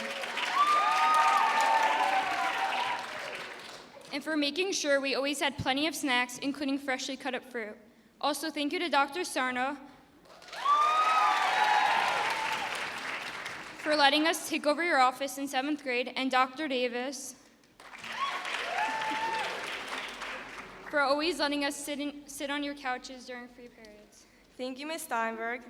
And for making sure we always had plenty of snacks, including freshly cut up fruit. Also, thank you to Dr. Sarno for letting us take over your office in 7th grade, and Dr. Davis for always letting us sit on your couches during free periods. Thank you, Ms. Steinberg,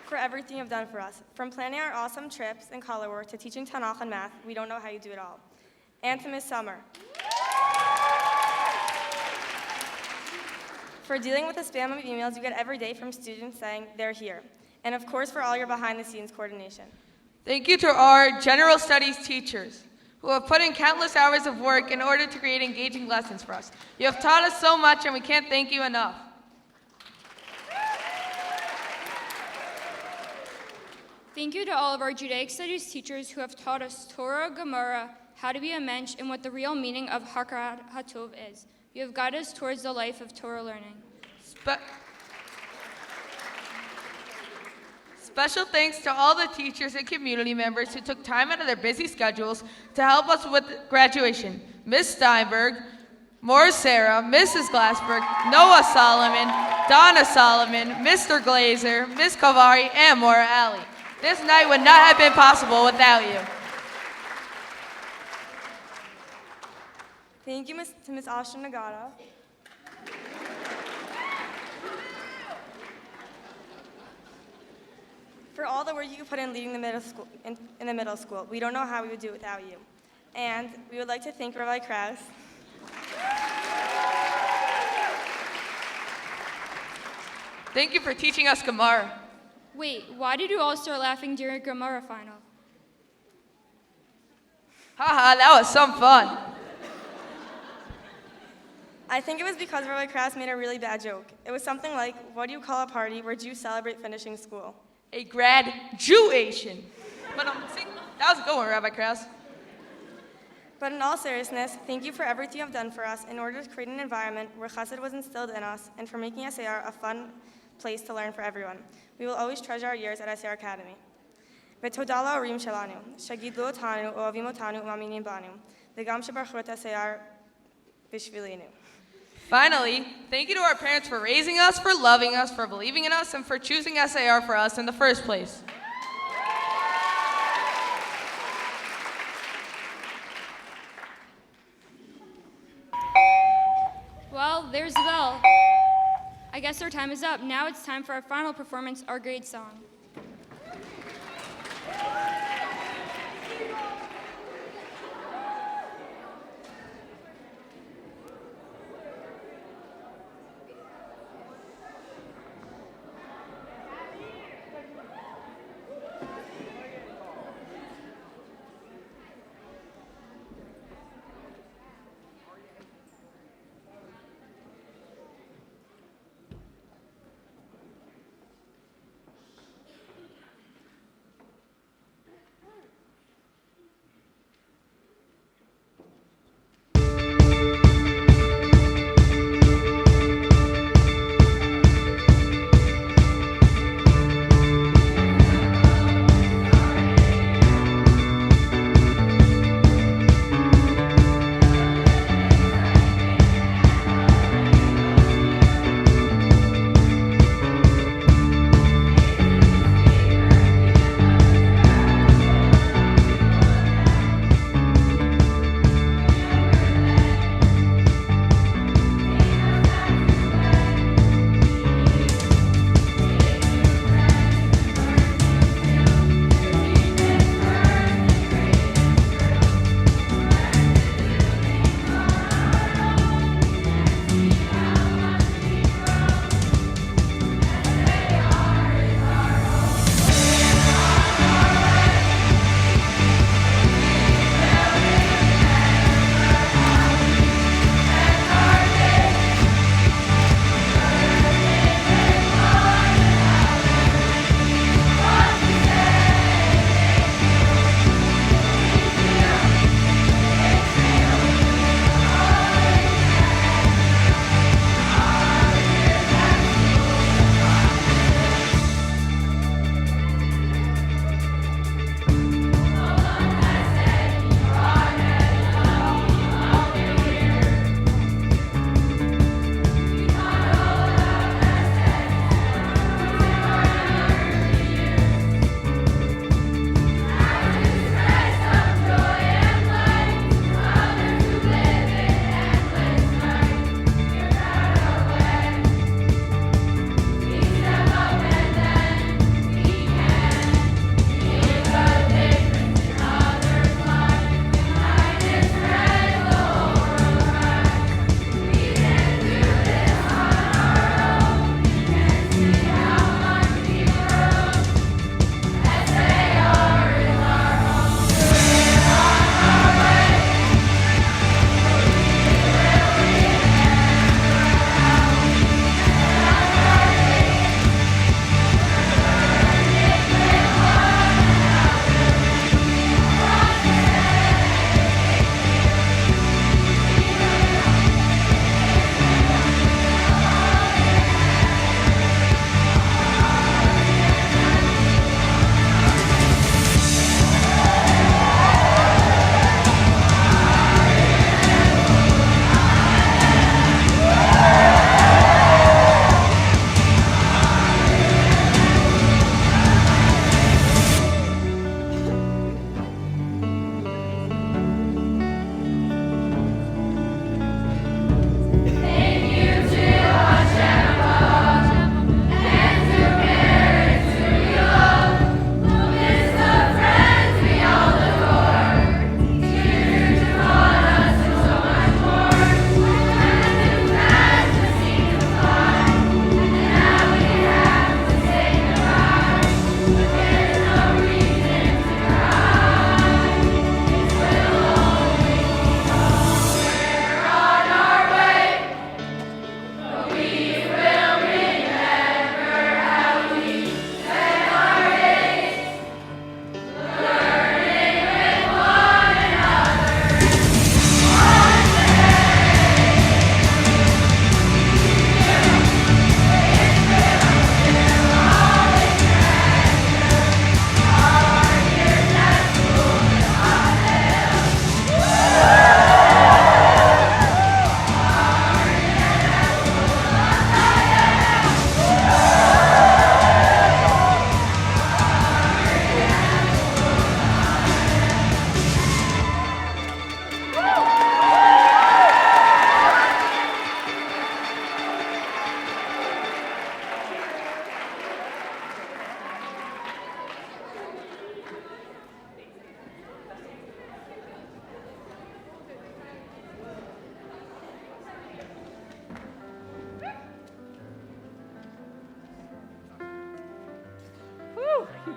for everything you've done for us. From planning our awesome trips and color work to teaching Tanakh and math, we don't know how you do it all. And to Ms. Summer, for dealing with the spam of emails you get every day from students saying they're here. And of course, for all your behind-the-scenes coordination. Thank you to our general studies teachers, who have put in countless hours of work in order to create engaging lessons for us. You have taught us so much, and we can't thank you enough. Thank you to all of our Judaic studies teachers who have taught us Torah, Gemara, how to be a mensch, and what the real meaning of Hakarat HaTov is. You have guided us towards the life of Torah learning. Special thanks to all the teachers and community members who took time out of their busy schedules to help us with graduation. Ms. Steinberg, Morris Sarah, Mrs. Glassberg, Noah Solomon, Donna Solomon, Mr. Glazer, Ms. Kavari, and Maura Alley. This night would not have been possible without you. Thank you to Ms. Ashton Nagata, for all the work you put in leading the middle school in the middle school. We don't know how we would do it without you. And we would like to thank Rabbi Krause Thank you for teaching us Gemara. Wait, why did you all start laughing during Gemara final? Haha, that was some fun. I think it was because Rabbi Krause made a really bad joke. It was something like, what do you call a party where Jews celebrate finishing school? A graduation. But that was a good one, Rabbi Krause. But in all seriousness, thank you for everything you've done for us in order to create an environment where chesed was instilled in us and for making SAR a fun place to learn for everyone. We will always treasure our years at SAR Academy. ותודה להורים שלנו, שגידלו אותנו, אוהבים אותנו ומאמינים בנו, וגם שבחרו את SAR בשבילנו. Finally, thank you to our parents for raising us, for loving us, for believing in us, and for choosing SAR for us in the first place. Well, there's the bell. I guess our time is up. Now it's time for our final performance, our grade song.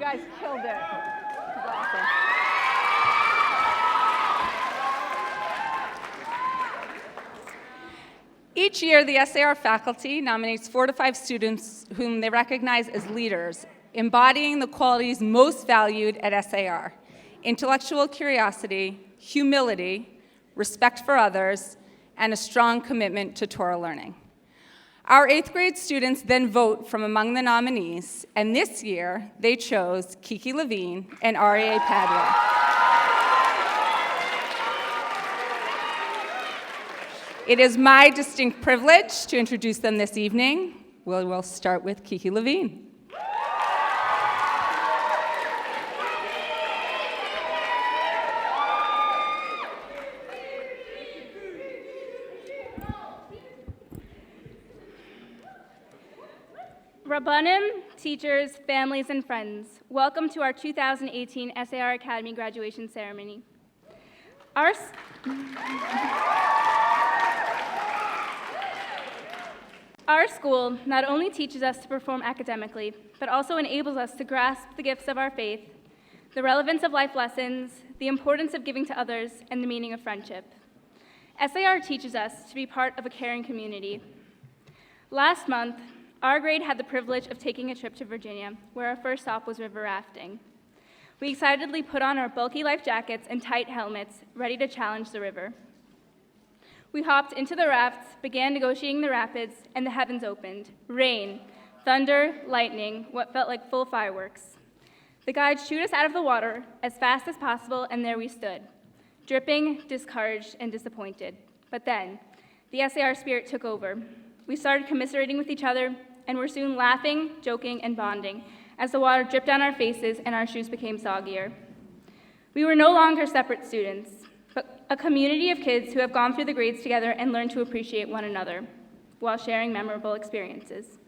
guys killed it. It was awesome. Each year, the SAR faculty nominates 4 to 5 students whom they recognize as leaders, embodying the qualities most valued at SAR: intellectual curiosity, humility, respect for others, and a strong commitment to Torah learning. Our 8th grade students then vote from among the nominees, and this year they chose Kiki Levine and Aryeh Padua. It is my distinct privilege to introduce them this evening. We'll start with Kiki Levine. Rabbanim, teachers, families, and friends, welcome to our 2018 SAR Academy graduation ceremony. Our school not only teaches us to perform academically, but also enables us to grasp the gifts of our faith, the relevance of life lessons, the importance of giving to others, and the meaning of friendship. SAR teaches us to be part of a caring community. Last month, our grade had the privilege of taking a trip to Virginia, where our first stop was river rafting. We excitedly put on our bulky life jackets and tight helmets, ready to challenge the river. We hopped into the rafts, began negotiating the rapids, and the heavens opened. Rain, thunder, lightning, what felt like full fireworks. The guides shooed us out of the water as fast as possible, and there we stood, dripping, discouraged, and disappointed. But then, the SAR spirit took over. We started commiserating with each other, and were soon laughing, joking, and bonding as the water dripped down our faces and our shoes became soggier. We were no longer separate students, but a community of kids who have gone through the grades together and learned to appreciate one another while sharing memorable experiences.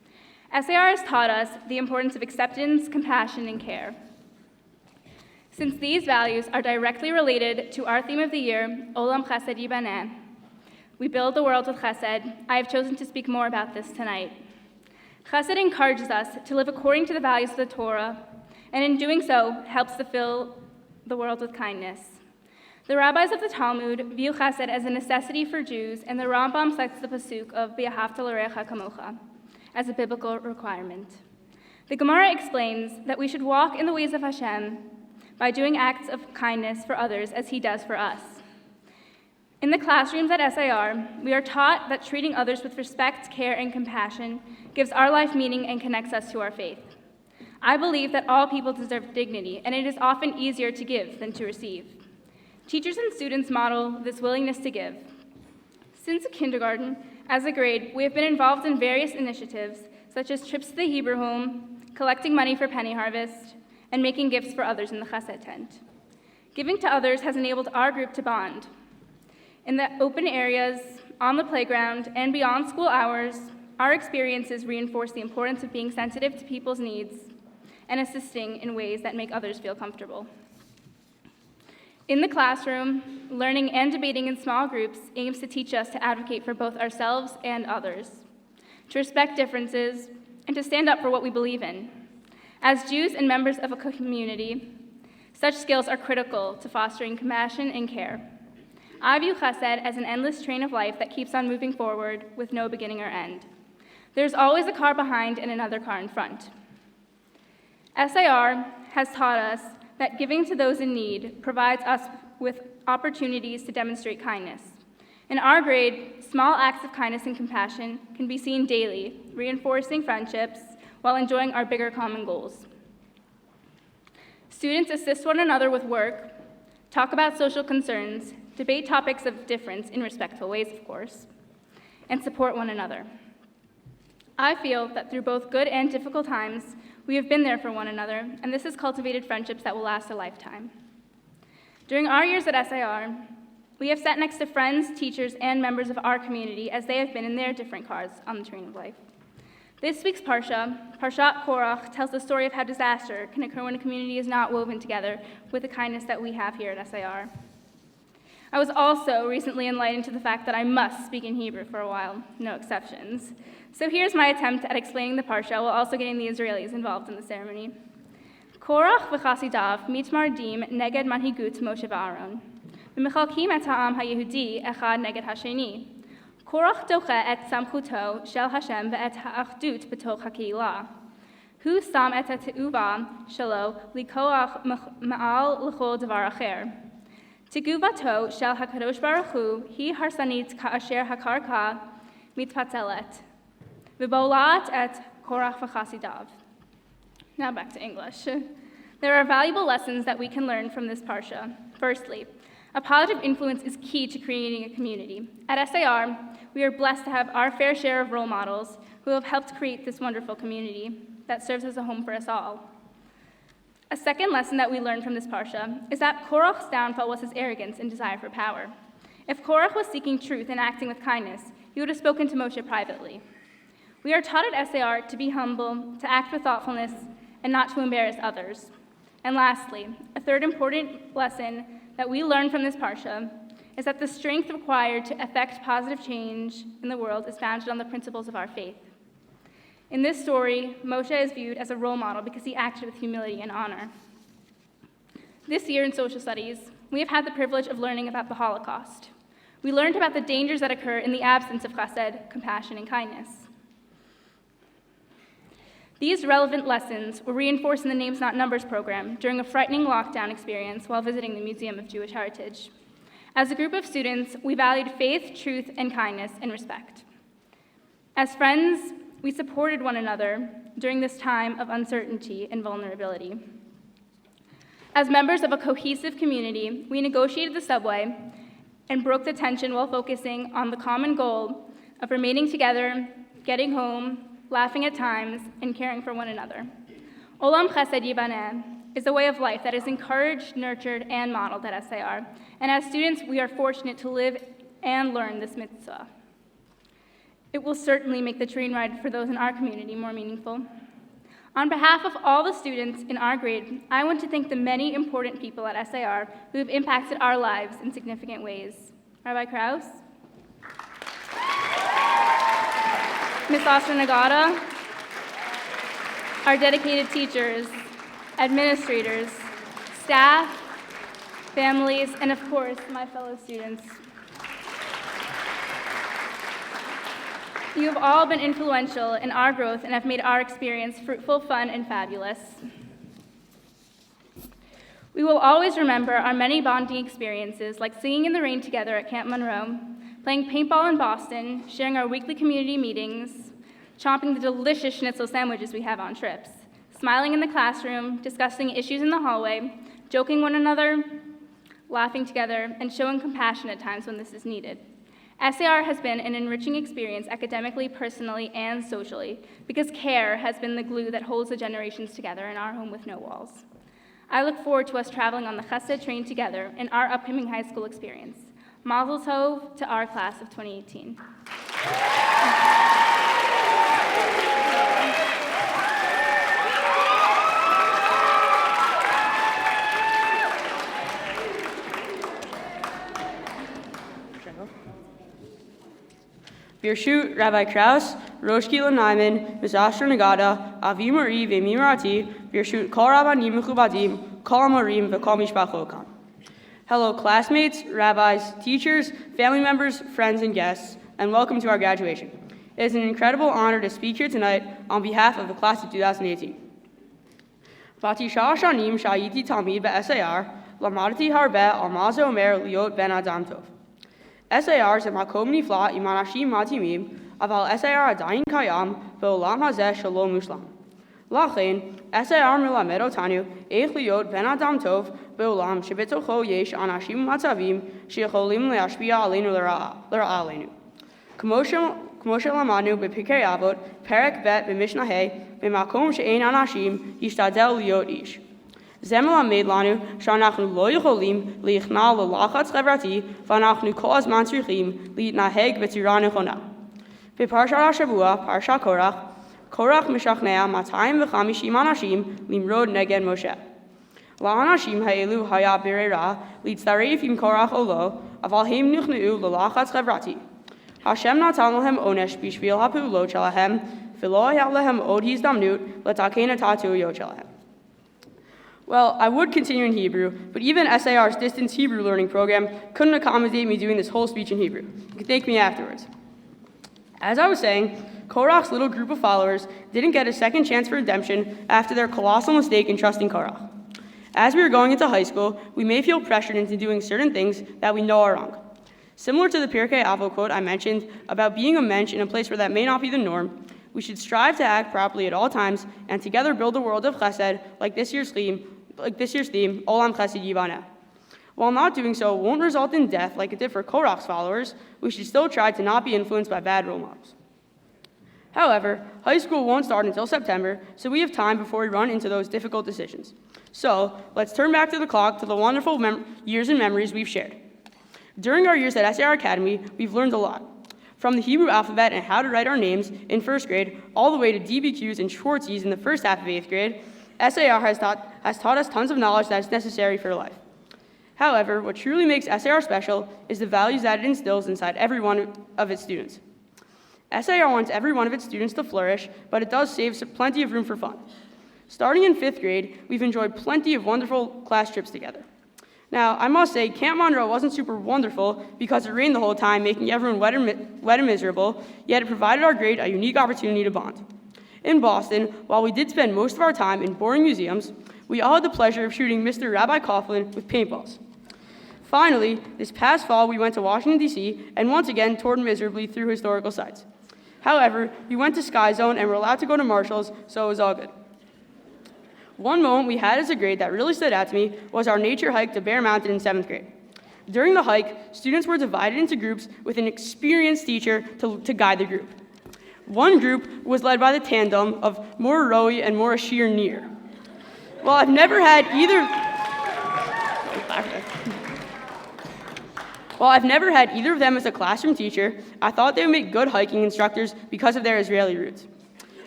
SAR has taught us the importance of acceptance, compassion, and care. Since these values are directly related to our theme of the year, Olam Chesed Yibaneh, we build the world with chesed, I have chosen to speak more about this tonight. Chesed encourages us to live according to the values of the Torah, and in doing so, helps to fill the world with kindness. The rabbis of the Talmud view chesed as a necessity for Jews, and the Rambam cites the pasuk of V'ahavta l'recha kamocha as a biblical requirement. The Gemara explains that we should walk in the ways of Hashem by doing acts of kindness for others as He does for us. In the classrooms at SAR, we are taught that treating others with respect, care, and compassion gives our life meaning and connects us to our faith. I believe that all people deserve dignity, and it is often easier to give than to receive. Teachers and students model this willingness to give. Since kindergarten, as a grade, we have been involved in various initiatives, such as trips to the Hebrew home, collecting money for penny harvest, and making gifts for others in the chesed tent. Giving to others has enabled our group to bond. In the open areas, on the playground, and beyond school hours, our experiences reinforce the importance of being sensitive to people's needs and assisting in ways that make others feel comfortable. In the classroom, learning and debating in small groups aims to teach us to advocate for both ourselves and others, to respect differences, and to stand up for what we believe in. As Jews and members of a community, such skills are critical to fostering compassion and care. I view chesed as an endless train of life that keeps on moving forward with no beginning or end. There's always a car behind and another car in front. SAR has taught us that giving to those in need provides us with opportunities to demonstrate kindness. In our grade, small acts of kindness and compassion can be seen daily, reinforcing friendships while enjoying our bigger common goals. Students assist one another with work, talk about social concerns, debate topics of difference in respectful ways, of course, and support one another. I feel that through both good and difficult times, we have been there for one another, and this has cultivated friendships that will last a lifetime. During our years at SAR, we have sat next to friends, teachers, and members of our community as they have been in their different cars on the train of life. This week's Parsha, Parshat Korach, tells the story of how disaster can occur when a community is not woven together with the kindness that we have here at SAR. I was also recently enlightened to the fact that I must speak in Hebrew for a while, no exceptions. So here's my attempt at explaining the Parsha while also getting the Israelis involved in the ceremony. Korach v'chasidav mitmardim neged manhigut Moshe v'Aaron. V'mechalkim et ha'am ha'Yehudi echad neged ha'sheni. Korach docha et samchuto shel Hashem ve'et ha'achdut b'toch ha'keilah. Hu sam et ha'te'uva shelo likoach ma'al l'chol devar acher. Teguvato shel hakadosh baruch hu hi harsanit ka'asher hakarka mitpatzelet. V'bolat et Korach v'chasidav. Now back to English. There are valuable lessons that we can learn from this parsha. Firstly, a positive influence is key to creating a community. At SAR, we are blessed to have our fair share of role models who have helped create this wonderful community that serves as a home for us all. A second lesson that we learn from this parsha is that Korach's downfall was his arrogance and desire for power. If Korach was seeking truth and acting with kindness, he would have spoken to Moshe privately. We are taught at SAR to be humble, to act with thoughtfulness, and not to embarrass others. And lastly, a third important lesson that we learn from this parsha is that the strength required to effect positive change in the world is founded on the principles of our faith. In this story, Moshe is viewed as a role model because he acted with humility and honor. This year in social studies, we have had the privilege of learning about the Holocaust. We learned about the dangers that occur in the absence of chesed, compassion, and kindness. These relevant lessons were reinforced in the Names Not Numbers program during a frightening lockdown experience while visiting the Museum of Jewish Heritage. As a group of students, we valued faith, truth, and kindness and respect. As friends, we supported one another during this time of uncertainty and vulnerability. As members of a cohesive community, we negotiated the subway and broke the tension while focusing on the common goal of remaining together, getting home, laughing at times, and caring for one another. Olam Chesed Yibaneh is a way of life that is encouraged, nurtured, and modeled at SAR. And as students, we are fortunate to live and learn this mitzvah. It will certainly make the train ride for those in our community more meaningful. On behalf of all the students in our grade, I want to thank the many important people at SAR who have impacted our lives in significant ways. Rabbi Krause, Ms. Ostranagata, our dedicated teachers, administrators, staff, families, and of course, my fellow students. You have all been influential in our growth and have made our experience fruitful, fun, and fabulous. We will always remember our many bonding experiences, like singing in the rain together at Camp Monroe, playing paintball in Boston, sharing our weekly community meetings, chomping the delicious schnitzel sandwiches we have on trips, smiling in the classroom, discussing issues in the hallway, joking one another, laughing together, and showing compassion at times when this is needed. SAR has been an enriching experience academically, personally, and socially, because care has been the glue that holds the generations together in our home with no walls. I look forward to us traveling on the Chesed train together in our upcoming high school experience. Mazel tov to our class of 2018. Birshut Rabbi Krause, Rosh Gila Naiman, Ms. Asher Nagata, Avi Marie Vemirati, Birshut Kol Rabbanim Mechubadim, Kol Morim V'Kol Mishpachokam. Hello classmates, rabbis, teachers, family members, friends, and guests, and welcome to our graduation. It is an incredible honor to speak here tonight on behalf of the class of 2018. Bati Shah Shanim Shayiti Talmid Be'SAR, Lamadati Harbe Al Mazo Omer Liot Ben Adam Tov. SAR זה מקום נפלא עם אנשים מתאימים, אבל SAR עדיין קיים בעולם הזה שלא מושלם. לכן, SAR מלמד אותנו איך להיות בן אדם טוב בעולם שבתוכו יש אנשים ומצבים שיכולים להשפיע עלינו לרעה עלינו. כמו שלמדנו בפרקי אבות, פרק ב' במשנה ה', במקום שאין אנשים, ישתדל להיות איש. זה מלמד לנו שאנחנו לא יכולים להיכנע ללחץ חברתי ואנחנו כל הזמן צריכים להתנהג בצורה נכונה. בפרשת השבוע, פרשת קורח, קורח משכנע 250 אנשים למרוד נגד משה. לאנשים האלו היה ברירה להצטרף עם קורח או לא, אבל הם נכנעו ללחץ חברתי. השם נתן להם עונש בשביל הפעולות שלהם, ולא היה להם עוד הזדמנות לתקן את הטעויות שלהם. Well, I would continue in Hebrew, but even SAR's distance Hebrew learning program couldn't accommodate me doing this whole speech in Hebrew. You can thank me afterwards. As I was saying, Korach's little group of followers didn't get a second chance for redemption after their colossal mistake in trusting Korach. As we are going into high school, we may feel pressured into doing certain things that we know are wrong. Similar to the Pirkei Avot quote I mentioned about being a mensch in a place where that may not be the norm, we should strive to act properly at all times and together build a world of chesed like this year's theme, Olam Chesed Yibaneh. While not doing so won't result in death like it did for Korach's followers, we should still try to not be influenced by bad role models. However, high school won't start until September, so we have time before we run into those difficult decisions. So, let's turn back to the clock to the wonderful years and memories we've shared. During our years at SAR Academy, we've learned a lot. From the Hebrew alphabet and how to write our names in first grade, all the way to DBQs and Schwartzies in the first half of 8th grade, SAR has taught us tons of knowledge that is necessary for life. However, what truly makes SAR special is the values that it instills inside every one of its students. SAR wants every one of its students to flourish, but it does save plenty of room for fun. Starting in 5th grade, we've enjoyed plenty of wonderful class trips together. Now, I must say, Camp Monroe wasn't super wonderful because it rained the whole time, making everyone wet and miserable, yet it provided our grade a unique opportunity to bond. In Boston, while we did spend most of our time in boring museums, we all had the pleasure of shooting Mr. Rabbi Coughlin with paintballs. Finally, this past fall, we went to Washington, D.C., and once again toured miserably through historical sites. However, we went to Sky Zone and were allowed to go to Marshall's, so it was all good. One moment we had as a grade that really stood out to me was our nature hike to Bear Mountain in 7th grade. During the hike, students were divided into groups with an experienced teacher to guide the group. One group was led by the tandem of Mora Rowie and Mora Shir Nir. While I've never had either of them as a classroom teacher, I thought they would make good hiking instructors because of their Israeli roots.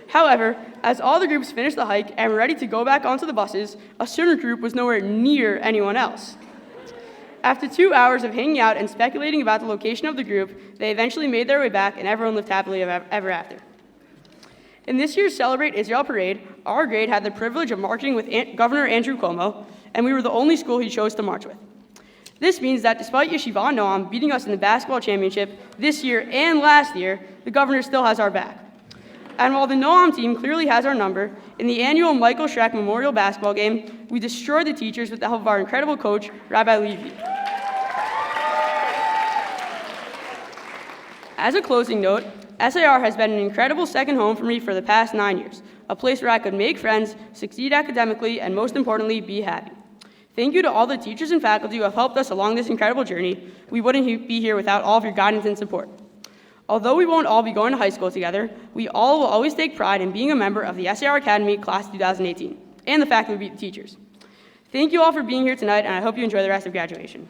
However, as all the groups finished the hike and were ready to go back onto the buses, a certain group was nowhere near anyone else. After 2 hours of hanging out and speculating about the location of the group, they eventually made their way back and everyone lived happily ever after. In this year's Celebrate Israel parade, our grade had the privilege of marching with Governor Andrew Cuomo, and we were the only school he chose to march with. This means that despite Yeshiva Noam beating us in the basketball championship this year and last year, the governor still has our back. And while the Noam team clearly has our number, in the annual Michael Schreck Memorial Basketball game, we destroyed the teachers with the help of our incredible coach, Rabbi Levy. As a closing note, SAR has been an incredible second home for me for the past 9 years, a place where I could make friends, succeed academically, and most importantly, be happy. Thank you to all the teachers and faculty who have helped us along this incredible journey. We wouldn't be here without all of your guidance and support. Although we won't all be going to high school together, we all will always take pride in being a member of the SAR Academy Class 2018, and the fact that we be the teachers. Thank you all for being here tonight, and I hope you enjoy the rest of graduation.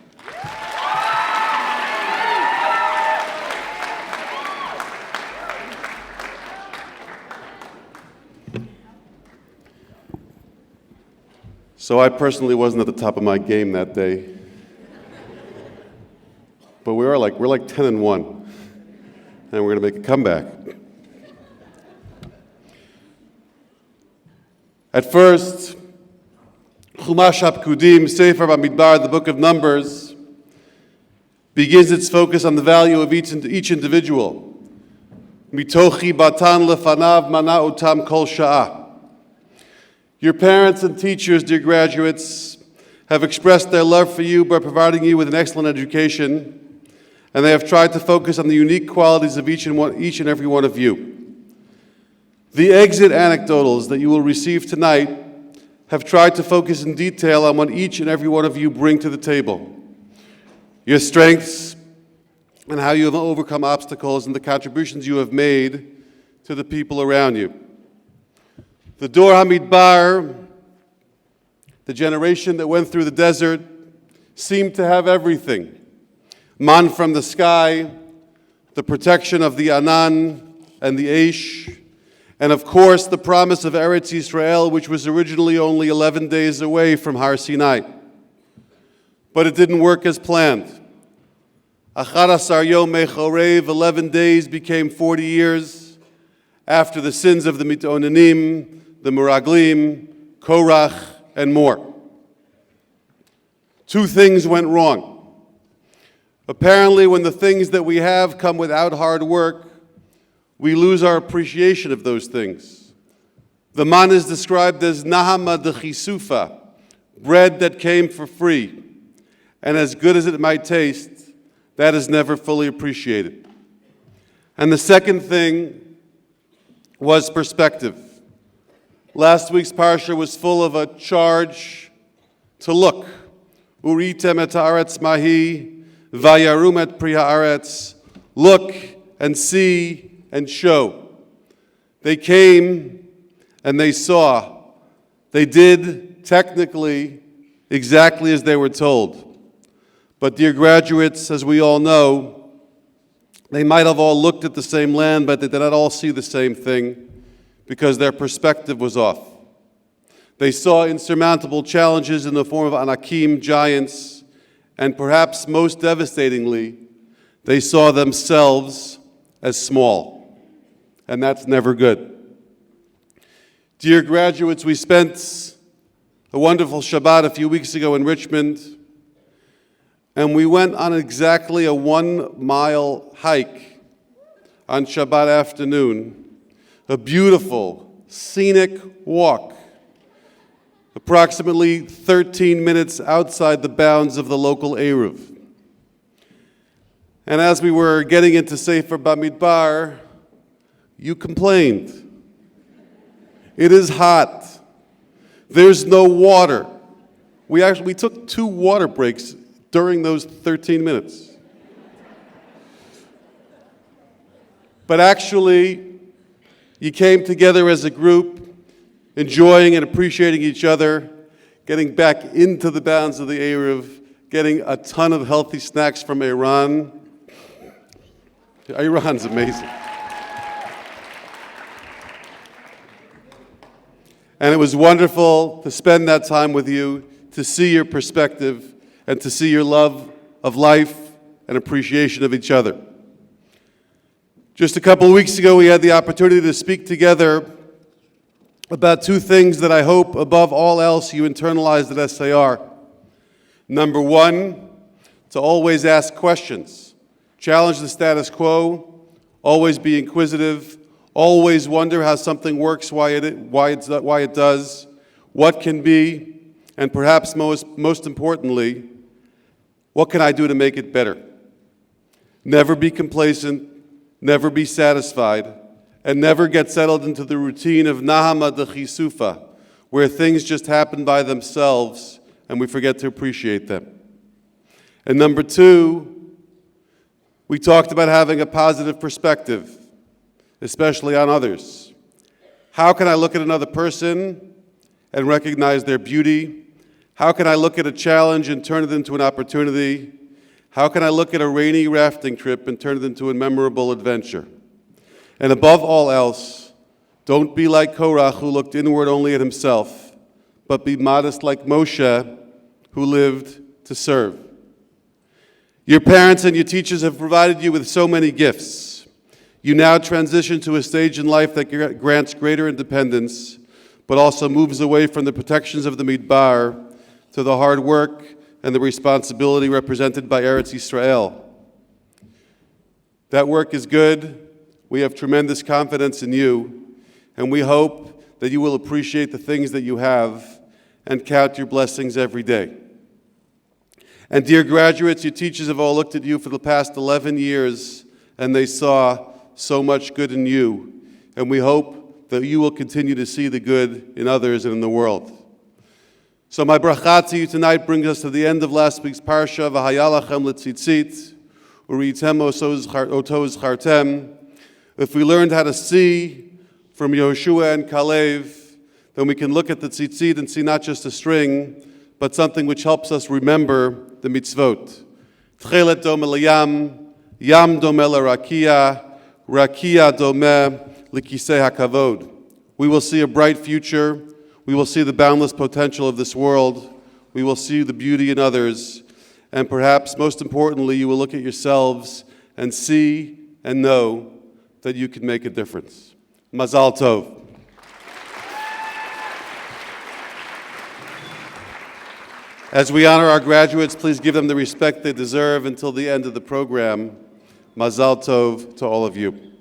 So I personally wasn't at the top of my game that day. But we're like 10-1. And we're going to make a comeback. At first, Chumash HaPkudim, Sefer Bamidbar, the book of Numbers, begins its focus on the value of each individual. Mitochi batan lefanav mana utam kol sha'ah. Your parents and teachers, dear graduates, have expressed their love for you by providing you with an excellent education, and they have tried to focus on the unique qualities of each and every one of you. The exit anecdotals that you will receive tonight have tried to focus in detail on what each and every one of you bring to the table, your strengths, and how you have overcome obstacles and the contributions you have made to the people around you. The Dor Hamidbar, the generation that went through the desert, seemed to have everything. Man from the sky, the protection of the Anan and the Aish, and of course the promise of Eretz Yisrael, which was originally only 11 days away from Har Sinai. But it didn't work as planned. 11 days became 40 years after the sins of the Mitonanim, the Meraglim, Korach, and more. Two things went wrong. Apparently, when the things that we have come without hard work, we lose our appreciation of those things. The man is described as nahama de chisufa, bread that came for free. And as good as it might taste, that is never fully appreciated. And the second thing was perspective. Last week's parsha was full of a charge to look. Uritem et haaretz mahi, vayarum et pri haaretz. Look and see and show. They came and they saw. They did technically exactly as they were told. But dear graduates, as we all know, they might have all looked at the same land, but they did not all see the same thing because their perspective was off. They saw insurmountable challenges in the form of anakim, giants, and perhaps most devastatingly, they saw themselves as small. And that's never good. Dear graduates, we spent a wonderful Shabbat a few weeks ago in Richmond, and we went on exactly a 1-mile hike on Shabbat afternoon, a beautiful, scenic walk, approximately 13 minutes outside the bounds of the local Eruv. And as we were getting into Sefer Bamidbar, you complained. It is hot. There's no water. We took 2 water breaks during those 13 minutes. But actually, you came together as a group, enjoying and appreciating each other, getting back into the bounds of the Eruv, getting a ton of healthy snacks from Iran. Iran's amazing. And it was wonderful to spend that time with you, to see your perspective, and to see your love of life and appreciation of each other. Just a couple of weeks ago, we had the opportunity to speak together about 2 things that I hope, above all else, you internalized at SAR. Number 1, to always ask questions. Challenge the status quo, always be inquisitive, always wonder how something works, why it does, what can be, and perhaps most importantly, what can I do to make it better? Never be complacent, never be satisfied, and never get settled into the routine of nahama de chisufa, where things just happen by themselves and we forget to appreciate them. And number 2, we talked about having a positive perspective, especially on others. How can I look at another person and recognize their beauty? How can I look at a challenge and turn it into an opportunity? How can I look at a rainy rafting trip and turn it into a memorable adventure? And above all else, don't be like Korach, who looked inward only at himself, but be modest like Moshe, who lived to serve. Your parents and your teachers have provided you with so many gifts. You now transition to a stage in life that grants greater independence, but also moves away from the protections of the Midbar to the hard work and the responsibility represented by Eretz Yisrael. That work is good. We have tremendous confidence in you, and we hope that you will appreciate the things that you have and count your blessings every day. And dear graduates, your teachers have all looked at you for the past 11 years, and they saw so much good in you, and we hope that you will continue to see the good in others and in the world. So my bracha to you tonight brings us to the end of last week's parsha, V'hayalachem letzitzit, Uritem otoz chartem. If we learned how to see from Yehoshua and Kalev, then we can look at the tzitzit and see not just a string, but something which helps us remember the mitzvot. Tchelet dome layam, yam dome larakia, rakia dome likisei hakavod. We will see a bright future. We will see the boundless potential of this world. We will see the beauty in others. And perhaps most importantly, you will look at yourselves and see and know that you can make a difference. Mazal Tov. As we honor our graduates, please give them the respect they deserve until the end of the program. Mazal Tov to all of you.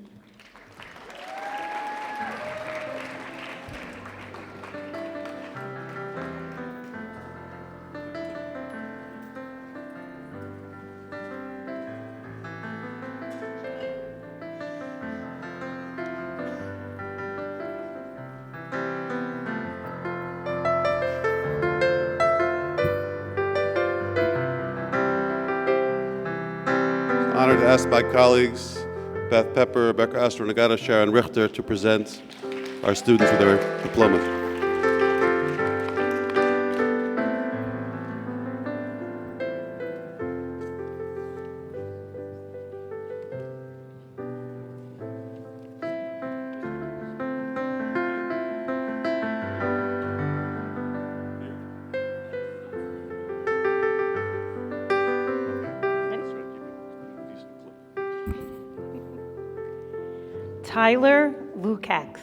Honored to ask my colleagues, Beth Pepper, Rebecca Astro Nagata, Sharon Richter, to present our students with their diplomas. Tyler Lukacs.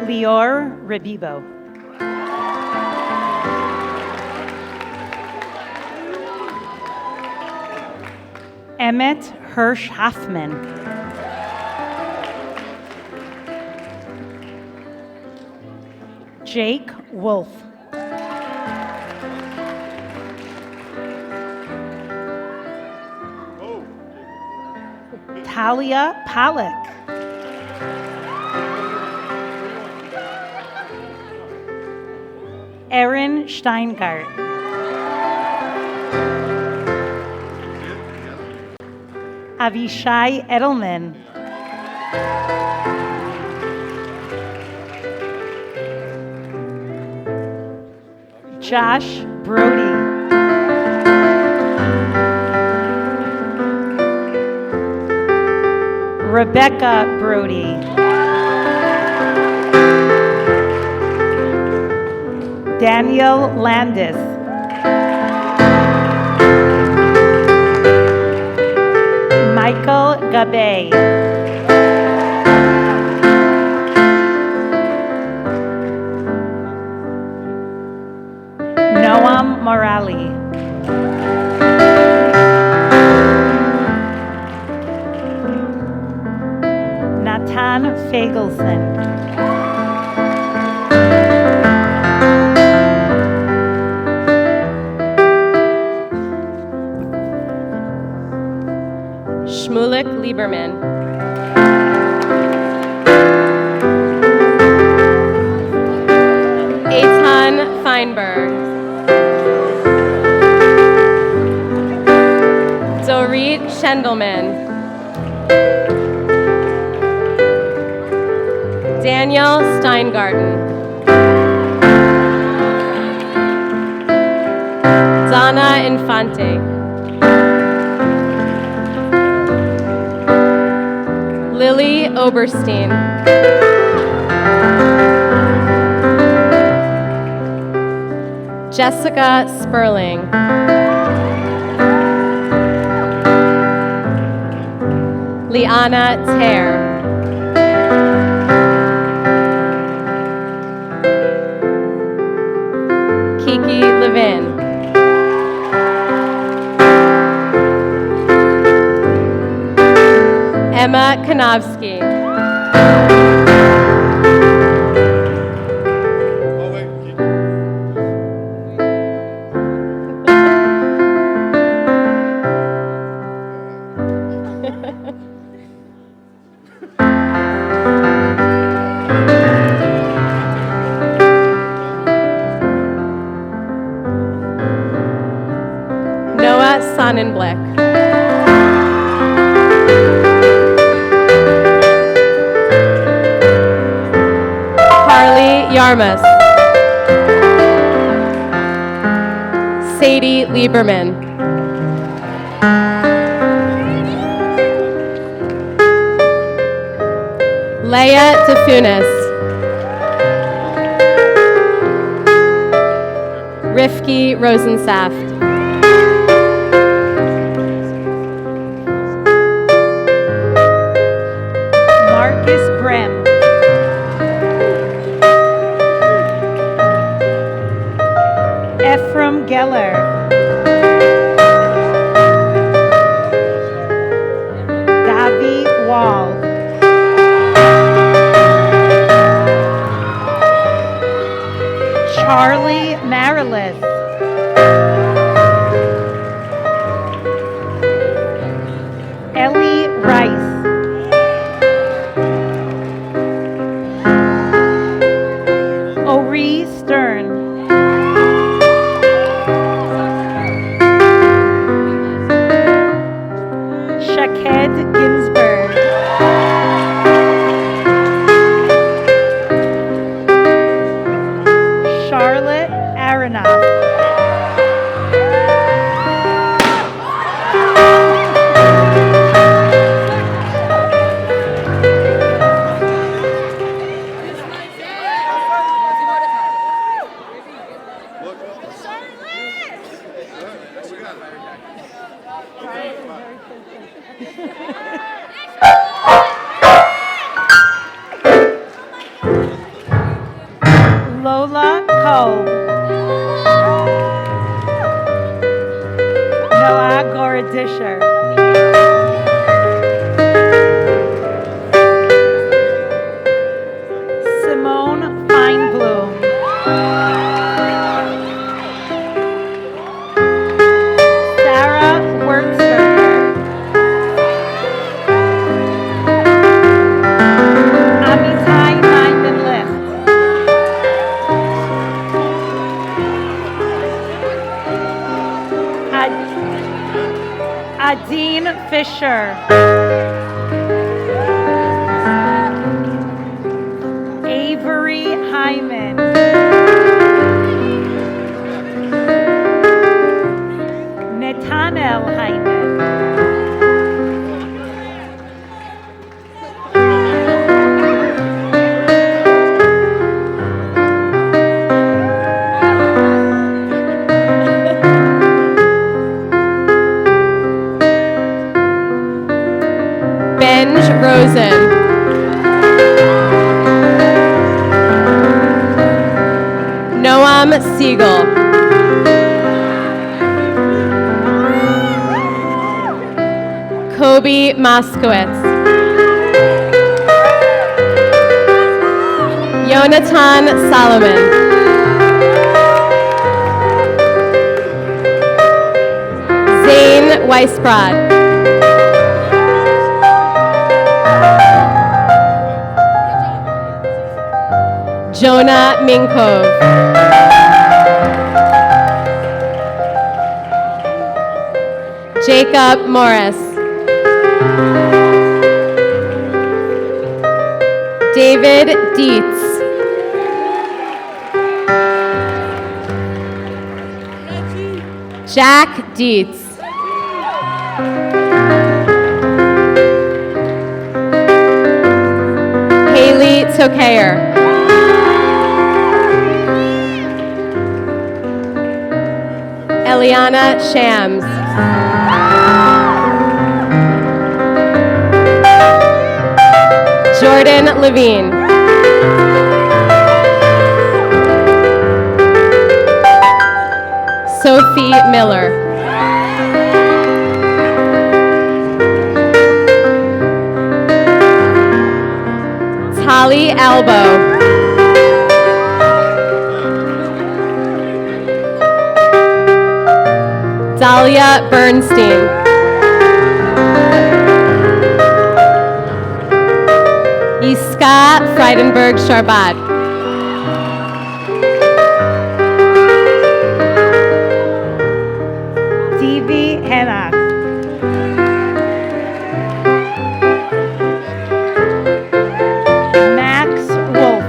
Lior Rebibo. Emmett Hirsch Hoffman. Jake Wolf. Talia Pollack. Erin Steingart. Avishai Edelman. Josh Brody. Rebecca Brody. Daniel Landis. Michael Gabay. Noam Morali. Natan Fagelson. Shmulik Lieberman. Eitan Feinberg. Dorit Schendelman. Daniel Steingarten. Donna Infante. Lily Oberstein. Jessica Sperling. Liana Ter. Kiki Levin. Emma Kanowski. Noah Sonnenblick. Yarmus. Sadie Lieberman. Leia DeFunis. Rifki Rosensaft. Marcus Bray. Lola Kolb. Noah Goradisher. Simone Feinblum. Sarah Wertzberger. Amitai Meidenlicht. Adine Fisher. Avery Hyman. Netanel Hyman. Benj Rosen. Noam Siegel. Kobe Moskowitz. Yonatan Solomon. Zane Weisbrod. Jonah Minkov. Jacob Morris. David Dietz. Jack Dietz. Haley Tokayer. Eliana Shams. Jordan Levine. Sophie Miller. Tali Albo. Dahlia Bernstein. Iska Freidenberg Sharbat. Divi Henak. Max Wolf.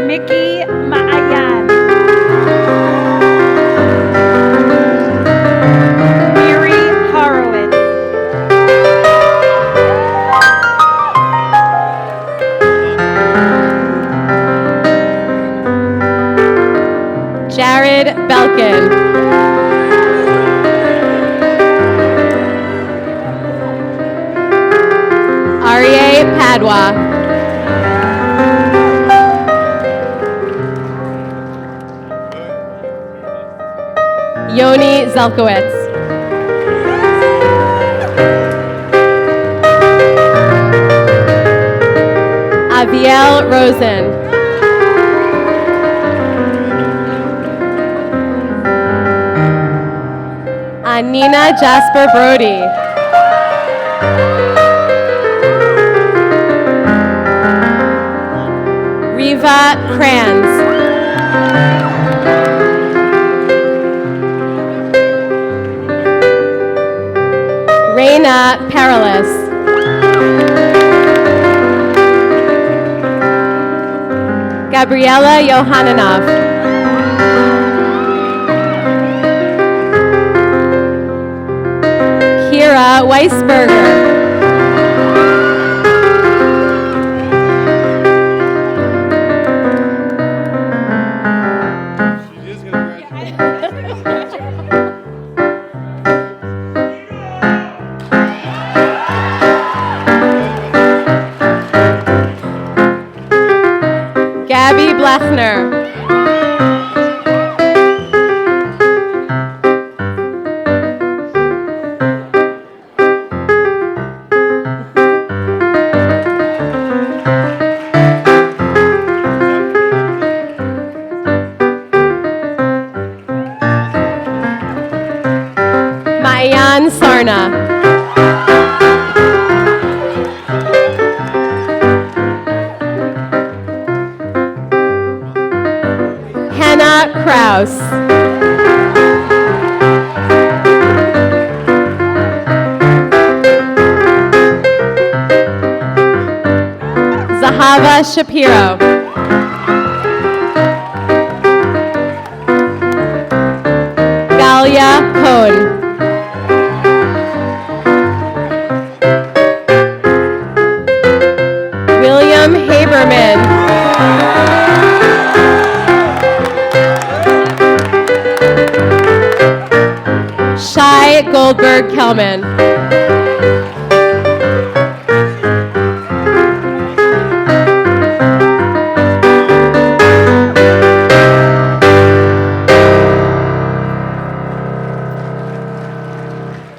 Mickey Maayan. Jared Belkin. Aryeh Padua. Yoni Zelkowitz. Aviel Rosen. Anina Jasper Brody. Riva Kranz. Reina Perilous. Gabriela Yohananov. Kira Weisberger. Gabby Blechner. Maayan Sarna. Hannah Kraus. Zahava Shapiro. Galia Cohn. William Haberman. Shai Goldberg Kelman.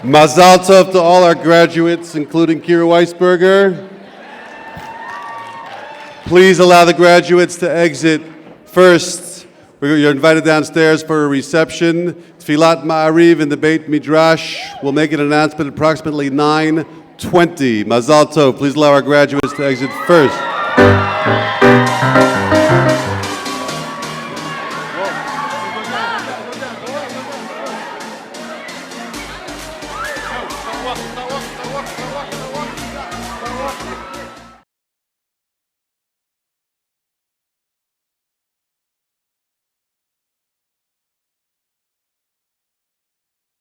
Mazal tov to all our graduates, including Kira Weisberger. Please allow the graduates to exit first. You're invited downstairs for a reception. Tfilat Ma'ariv in the Beit Midrash. We'll make an announcement at approximately 9:20. Mazal tov. Please allow our graduates to exit first.